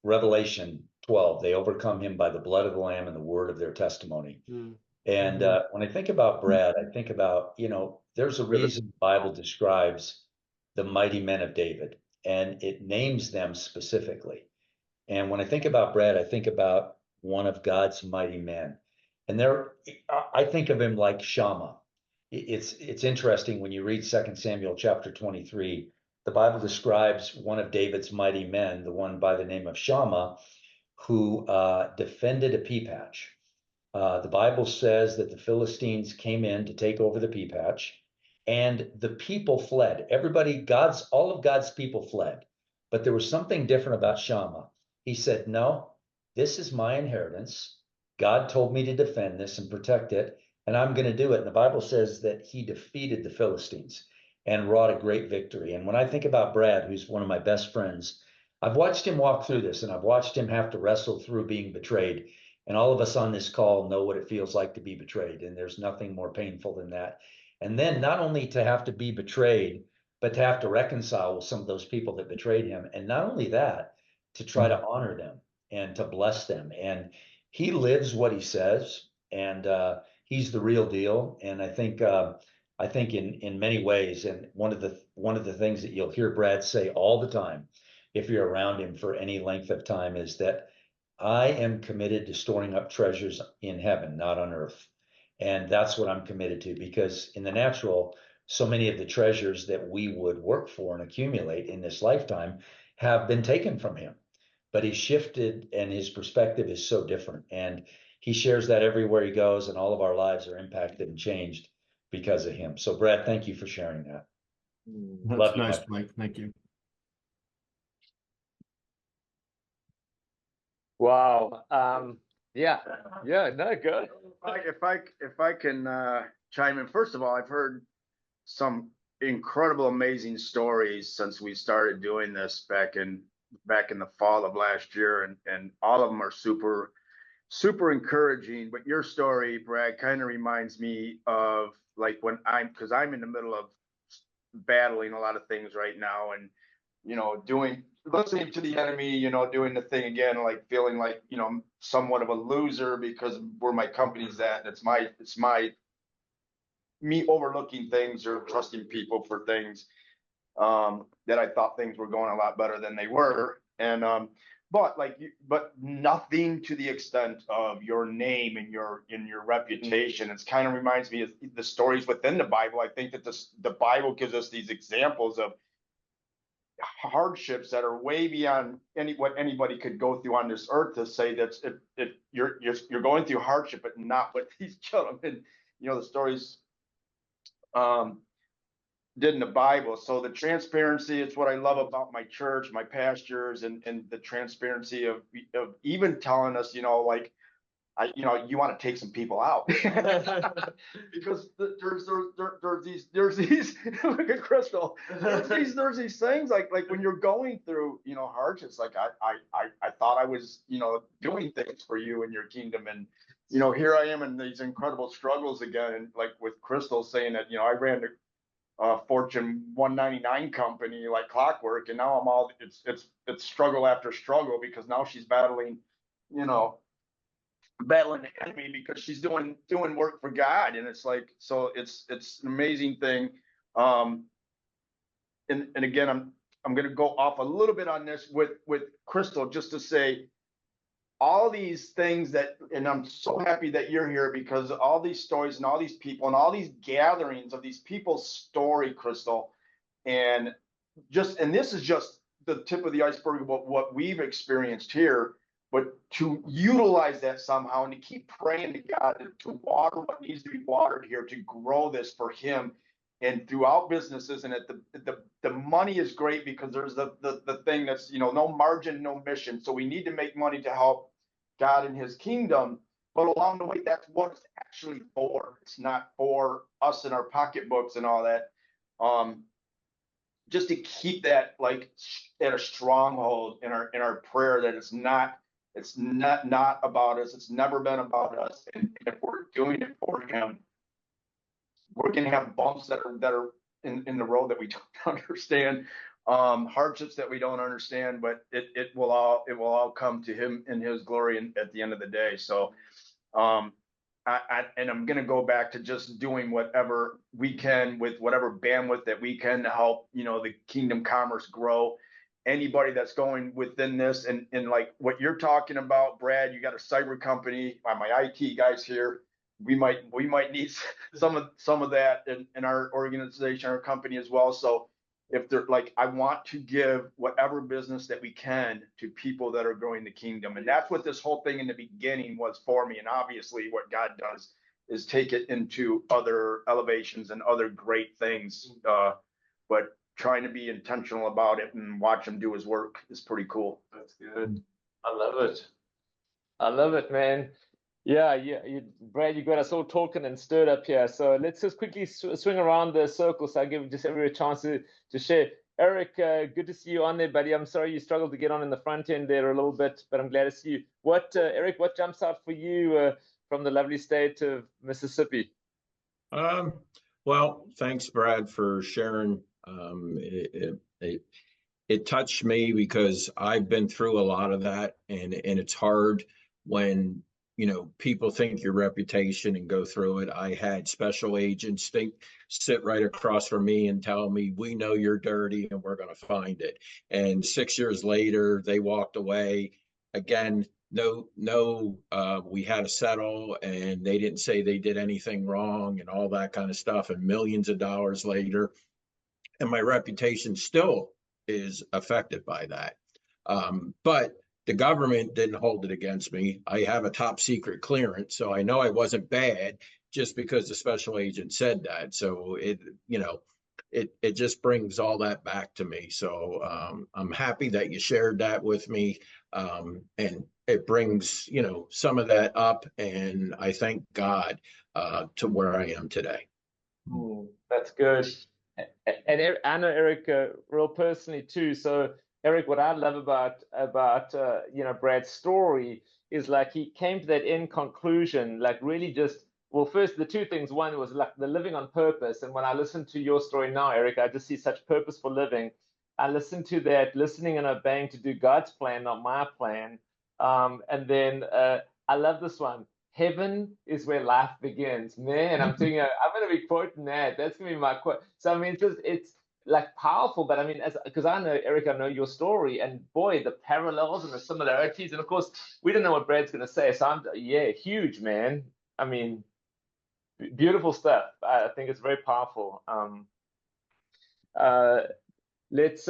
Revelation 12, they overcome him by the blood of the Lamb and the word of their testimony. And when I think about Brad, I think about, there's a reason the Bible describes the mighty men of David, and it names them specifically. And when I think about Brad, I think about one of God's mighty men. And I think of him like Shammah. It's interesting when you read 2 Samuel chapter 23, the Bible describes one of David's mighty men, the one by the name of Shammah, who defended a pea patch. The Bible says that the Philistines came in to take over the pea patch, and the people fled. All of God's people fled. But there was something different about Shammah. He said, no, this is my inheritance. God told me to defend this and protect it, and I'm going to do it. And the Bible says that he defeated the Philistines and wrought a great victory. And when I think about Brad, who's one of my best friends, I've watched him walk through this, and I've watched him have to wrestle through being betrayed. And all of us on this call know what it feels like to be betrayed. And there's nothing more painful than that. And then not only to have to be betrayed, but to have to reconcile with some of those people that betrayed him. And not only that, to try to honor them and to bless them. And he lives what he says, and he's the real deal. And I think I think in many ways, and one of the things that you'll hear Brad say all the time, if you're around him for any length of time, is that I am committed to storing up treasures in heaven, not on earth. And that's what I'm committed to, because in the natural, so many of the treasures that we would work for and accumulate in this lifetime have been taken from him. But he shifted, and his perspective is so different. And he shares that everywhere he goes, and all of our lives are impacted and changed because of him. So Brad, thank you for sharing that. That's Love you, nice, Mike. Mike. Thank you. Wow. Yeah. Yeah. No, good. If I can chime in, first of all, I've heard some incredible, amazing stories since we started doing this back in the fall of last year, and all of them are super encouraging. But your story, Brad, kind of reminds me of like when because I'm in the middle of battling a lot of things right now, and listening to the enemy, doing the thing again, like feeling like somewhat of a loser because where my company's at. It's my me overlooking things or trusting people for things that I thought things were going a lot better than they were. And but nothing to the extent of your name and your reputation. It's kind of reminds me of the stories within the Bible. I think that the Bible gives us these examples of hardships that are way beyond what anybody could go through on this earth, to say that you're going through hardship, but not what these gentlemen, the stories did in the Bible. So the transparency, it's what I love about my church, my pastors, and the transparency of even telling us, like, you want to take some people out because there's these look at Crystal. There's these things like when you're going through, hardships, like I thought I was, doing things for you and your kingdom. And, here I am in these incredible struggles again. And like with Crystal saying that, I ran the Fortune 199 company like clockwork, and now it's struggle after struggle, because now she's battling the enemy because she's doing work for God. And it's like, so it's an amazing thing. And again, I'm going to go off a little bit on this with Crystal, just to say all these things that, and I'm so happy that you're here, because all these stories and all these people and all these gatherings of these people's story, Crystal, and this is just the tip of the iceberg of what we've experienced here. But to utilize that somehow and to keep praying to God to water what needs to be watered here, to grow this for him and throughout businesses. And the money is great, because there's the thing that's, no margin, no mission. So we need to make money to help God and his kingdom. But along the way, that's what it's actually for. It's not for us in our pocketbooks and all that. Just to keep that like at a stronghold in our prayer, that it's not about us. It's never been about us. And if we're doing it for him, we're going to have bumps that are in the road that we don't understand, hardships that we don't understand, but it will all come to him in his glory at the end of the day. So, and I'm going to go back to just doing whatever we can with whatever bandwidth that we can to help, the Kingdom Commerce grow. Anybody that's going within this, and like what you're talking about, Brad, you got a cyber company. My IT guys here, we might need some of that in our organization, our company as well. So if they're like, I want to give whatever business that we can to people that are growing the kingdom. And that's what this whole thing in the beginning was for me. And obviously what God does is take it into other elevations and other great things. But trying to be intentional about it and watch him do his work is pretty cool. That's good. I love it, man. Yeah, Brad, you got us all talking and stirred up here. So let's just quickly swing around the circle, so I give just everyone a chance to share. Eric, good to see you on there, buddy. I'm sorry you struggled to get on in the front end there a little bit, but I'm glad to see you. Eric, what jumps out for you from the lovely state of Mississippi? Well, thanks, Brad, for sharing. It touched me because I've been through a lot of that, and it's hard when people think your reputation and go through it. I had special agents sit right across from me and tell me, we know you're dirty and we're going to find it. And 6 years later, they walked away. Again, no, we had to settle, and they didn't say they did anything wrong and all that kind of stuff. And millions of dollars later, and my reputation still is affected by that. But the government didn't hold it against me. I have a top secret clearance, so I know I wasn't bad just because the special agent said that. So it just brings all that back to me. So I'm happy that you shared that with me. And it brings, some of that up, and I thank God to where I am today. That's good. And I know Eric real personally too. So Eric, what I love about Brad's story is like he came to that end conclusion, like really just, well, first the two things. One was like the living on purpose. And when I listen to your story now, Eric, I just see such purposeful living. I listen to that, listening and obeying to do God's plan, not my plan. And then I love this one. Heaven is where life begins, man. I'm thinking, I'm going to be quoting that. That's going to be my quote. So, I mean, it's like powerful, but I mean, because I know, Eric, I know your story, and boy, the parallels and the similarities. And of course, we don't know what Brad's going to say. So, huge, man. I mean, beautiful stuff. I think it's very powerful. Let's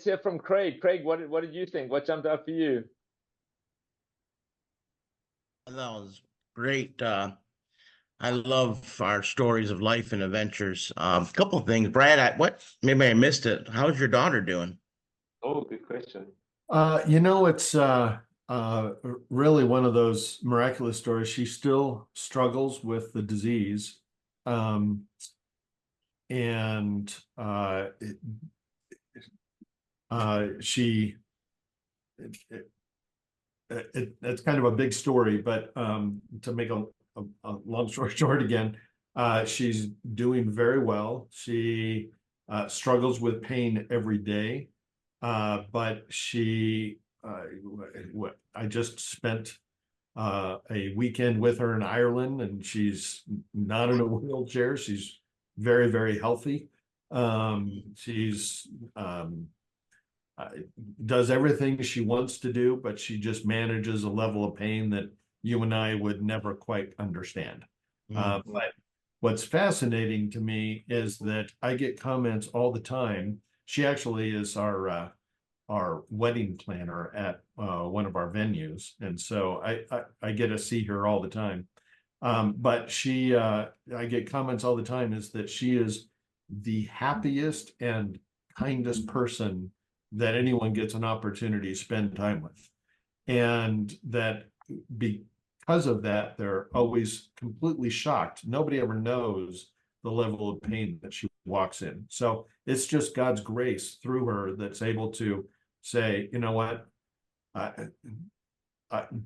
hear from Craig. Craig, what did you think? What jumped out for you? That was great. I love our stories of life and adventures. A couple of things, Brad. Maybe I missed it. How's your daughter doing? Oh, good question. It's really one of those miraculous stories. She still struggles with the disease, and it's kind of a big story, but to make a long story short again, she's doing very well. She struggles with pain every day, but I just spent a weekend with her in Ireland, and she's not in a wheelchair. She's very, very healthy. She's does everything she wants to do, but she just manages a level of pain that you and I would never quite understand. But what's fascinating to me is that I get comments all the time. She actually is our wedding planner at one of our venues, and so I get to see her all the time. But I get comments all the time is that she is the happiest and kindest person that anyone gets an opportunity to spend time with. And that because of that, they're always completely shocked. Nobody ever knows the level of pain that she walks in. So it's just God's grace through her that's able to say, you know what,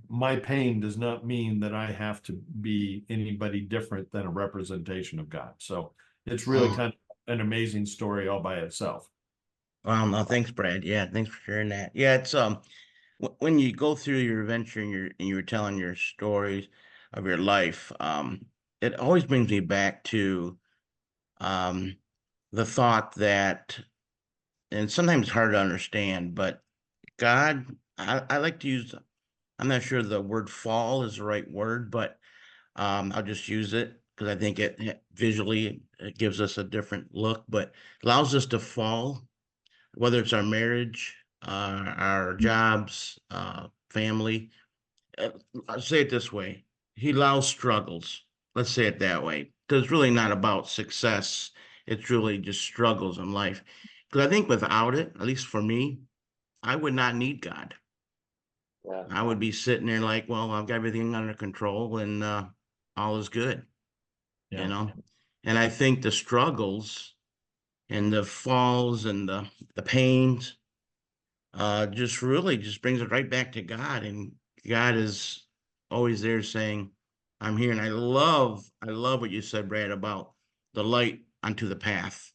my pain does not mean that I have to be anybody different than a representation of God. So it's really kind of an amazing story all by itself. Well, no, thanks, Brad. Yeah, thanks for sharing that. Yeah, it's when you go through your adventure and you're telling your stories of your life, it always brings me back to the thought that, and sometimes it's hard to understand, but God, I like to use, I'm not sure the word fall is the right word, but I'll just use it because I think it visually it gives us a different look, but allows us to fall, whether it's our marriage, our jobs, family. I'll say it this way. He allows struggles. Let's say it that way. Because it's really not about success. It's really just struggles in life. Because I think without it, at least for me, I would not need God. Yeah. I would be sitting there like, well, I've got everything under control and all is good. Yeah. You know? And I think the struggles and the falls and the pains just really just brings it right back to God. And God is always there saying, I'm here. And I love what you said, Brad, about the light onto the path.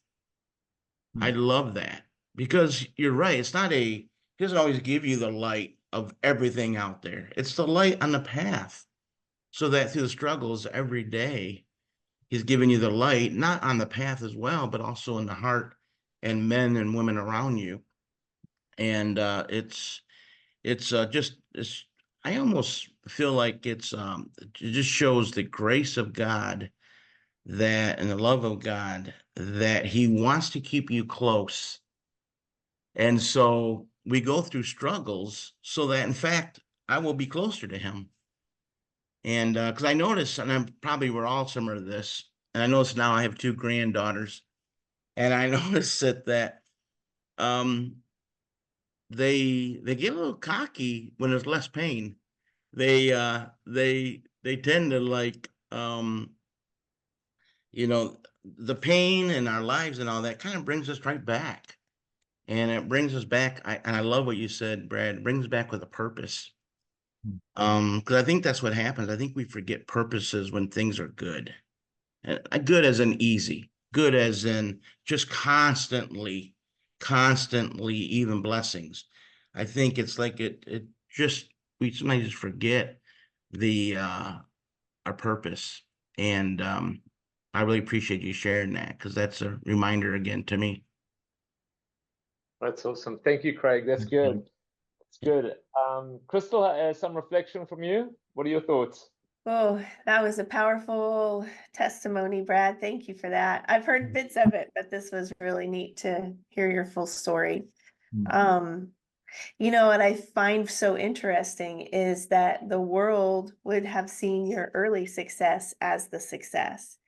I love that because you're right. It's not he doesn't always give you the light of everything out there. It's the light on the path. so that through the struggles every day, he's giving you the light, not on the path as well, but also in the heart and men and women around you. And it's I almost feel like it just shows the grace of God, that and the love of God, that he wants to keep you close. And so we go through struggles so that, in fact, I will be closer to him. And because I noticed, and I'm probably we're all similar to this, and I notice now I have 2 granddaughters, and I noticed that um, they get a little cocky when there's less pain. They tend to like the pain in our lives and all that kind of brings us right back. And it brings us back. And I love what you said, Brad. It brings us back with a purpose. Because I think that's what happens. I think we forget purposes when things are good. And good as in easy, good as in just constantly, even blessings. I think it's like it just we sometimes just forget the our purpose. And I really appreciate you sharing that, because that's a reminder again to me. That's awesome. Thank you, Craig. That's good. That's good. Crystal, some reflection from you. What are your thoughts? Oh, that was a powerful testimony, Brad. Thank you for that. I've heard bits of it, but this was really neat to hear your full story. You know, what I find so interesting is that the world would have seen your early success as the success.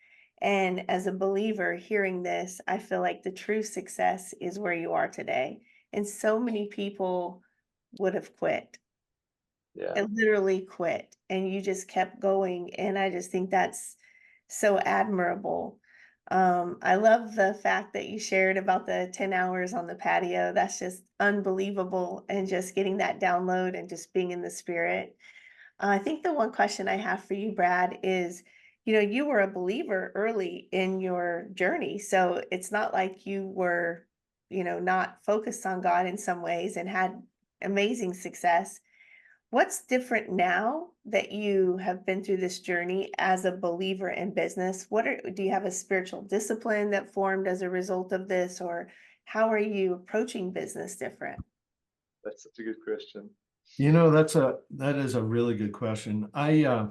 And as a believer hearing this, I feel like the true success is where you are today. And so many people would have quit. Yeah. And literally quit, and you just kept going. And I just think that's so admirable. I love the fact that you shared about the 10 hours on the patio. That's just unbelievable. And just getting that download and just being in the spirit. I think the one question I have for you, Brad, is, you were a believer early in your journey. So it's not like you were, not focused on God in some ways and had amazing success. What's different now that you have been through this journey as a believer in business? Do you have a spiritual discipline that formed as a result of this, or how are you approaching business different? That's such a good question. That is a really good question. I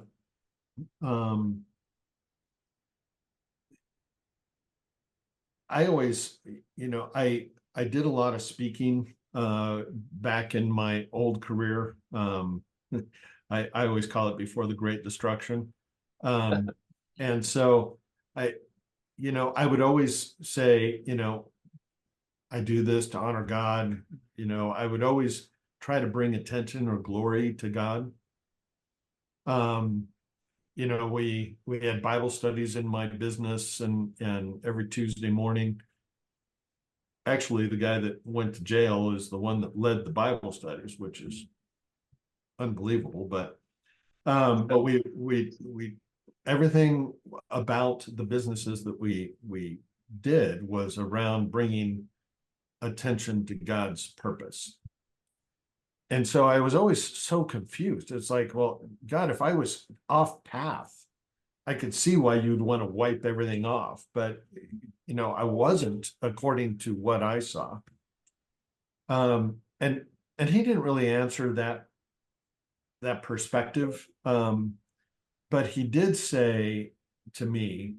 always, I did a lot of speaking back in my old career. I always call it before the Great Destruction. And so I would always say, I do this to honor God. I would always try to bring attention or glory to God. We had Bible studies in my business, and every Tuesday morning. Actually, the guy that went to jail is the one that led the Bible studies, which is unbelievable. But we everything about the businesses that we did was around bringing attention to God's purpose. And so I was always so confused. It's like, well, God, if I was off path, I could see why you'd want to wipe everything off, but I wasn't, according to what I saw. And he didn't really answer that perspective. But he did say to me,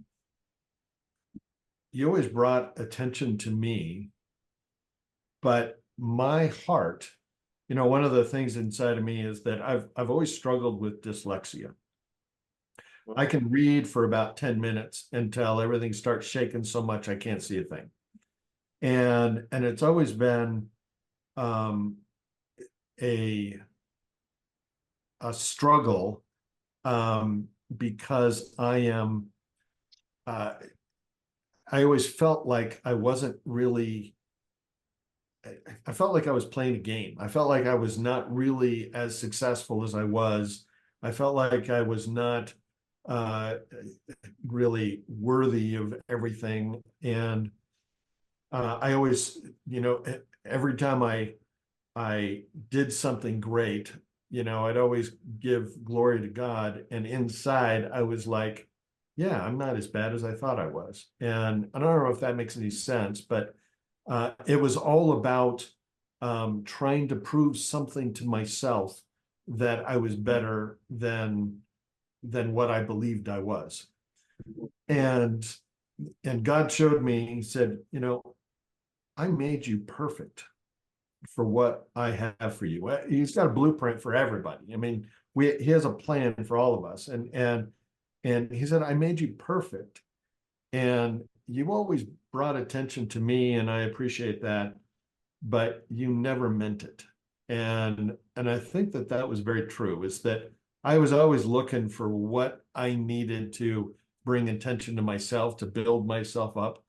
you always brought attention to me, but my heart, one of the things inside of me is that I've always struggled with dyslexia. I can read for about 10 minutes until everything starts shaking so much I can't see a thing. And it's always been a struggle because I always felt like I wasn't really, I felt like I was playing a game. I felt like I was not really as successful as I was. I felt like I was not really worthy of everything. And I always, every time I did something great, I'd always give glory to God. And inside I was like, yeah, I'm not as bad as I thought I was. And I don't know if that makes any sense, but it was all about trying to prove something to myself that I was better than what I believed I was. And God showed me, he said, I made you perfect for what I have for you. He's got a blueprint for everybody. I mean, he has a plan for all of us. And he said, I made you perfect. And you always brought attention to me, and I appreciate that, but you never meant it. And I think that was very true, is that I was always looking for what I needed to bring attention to myself, to build myself up.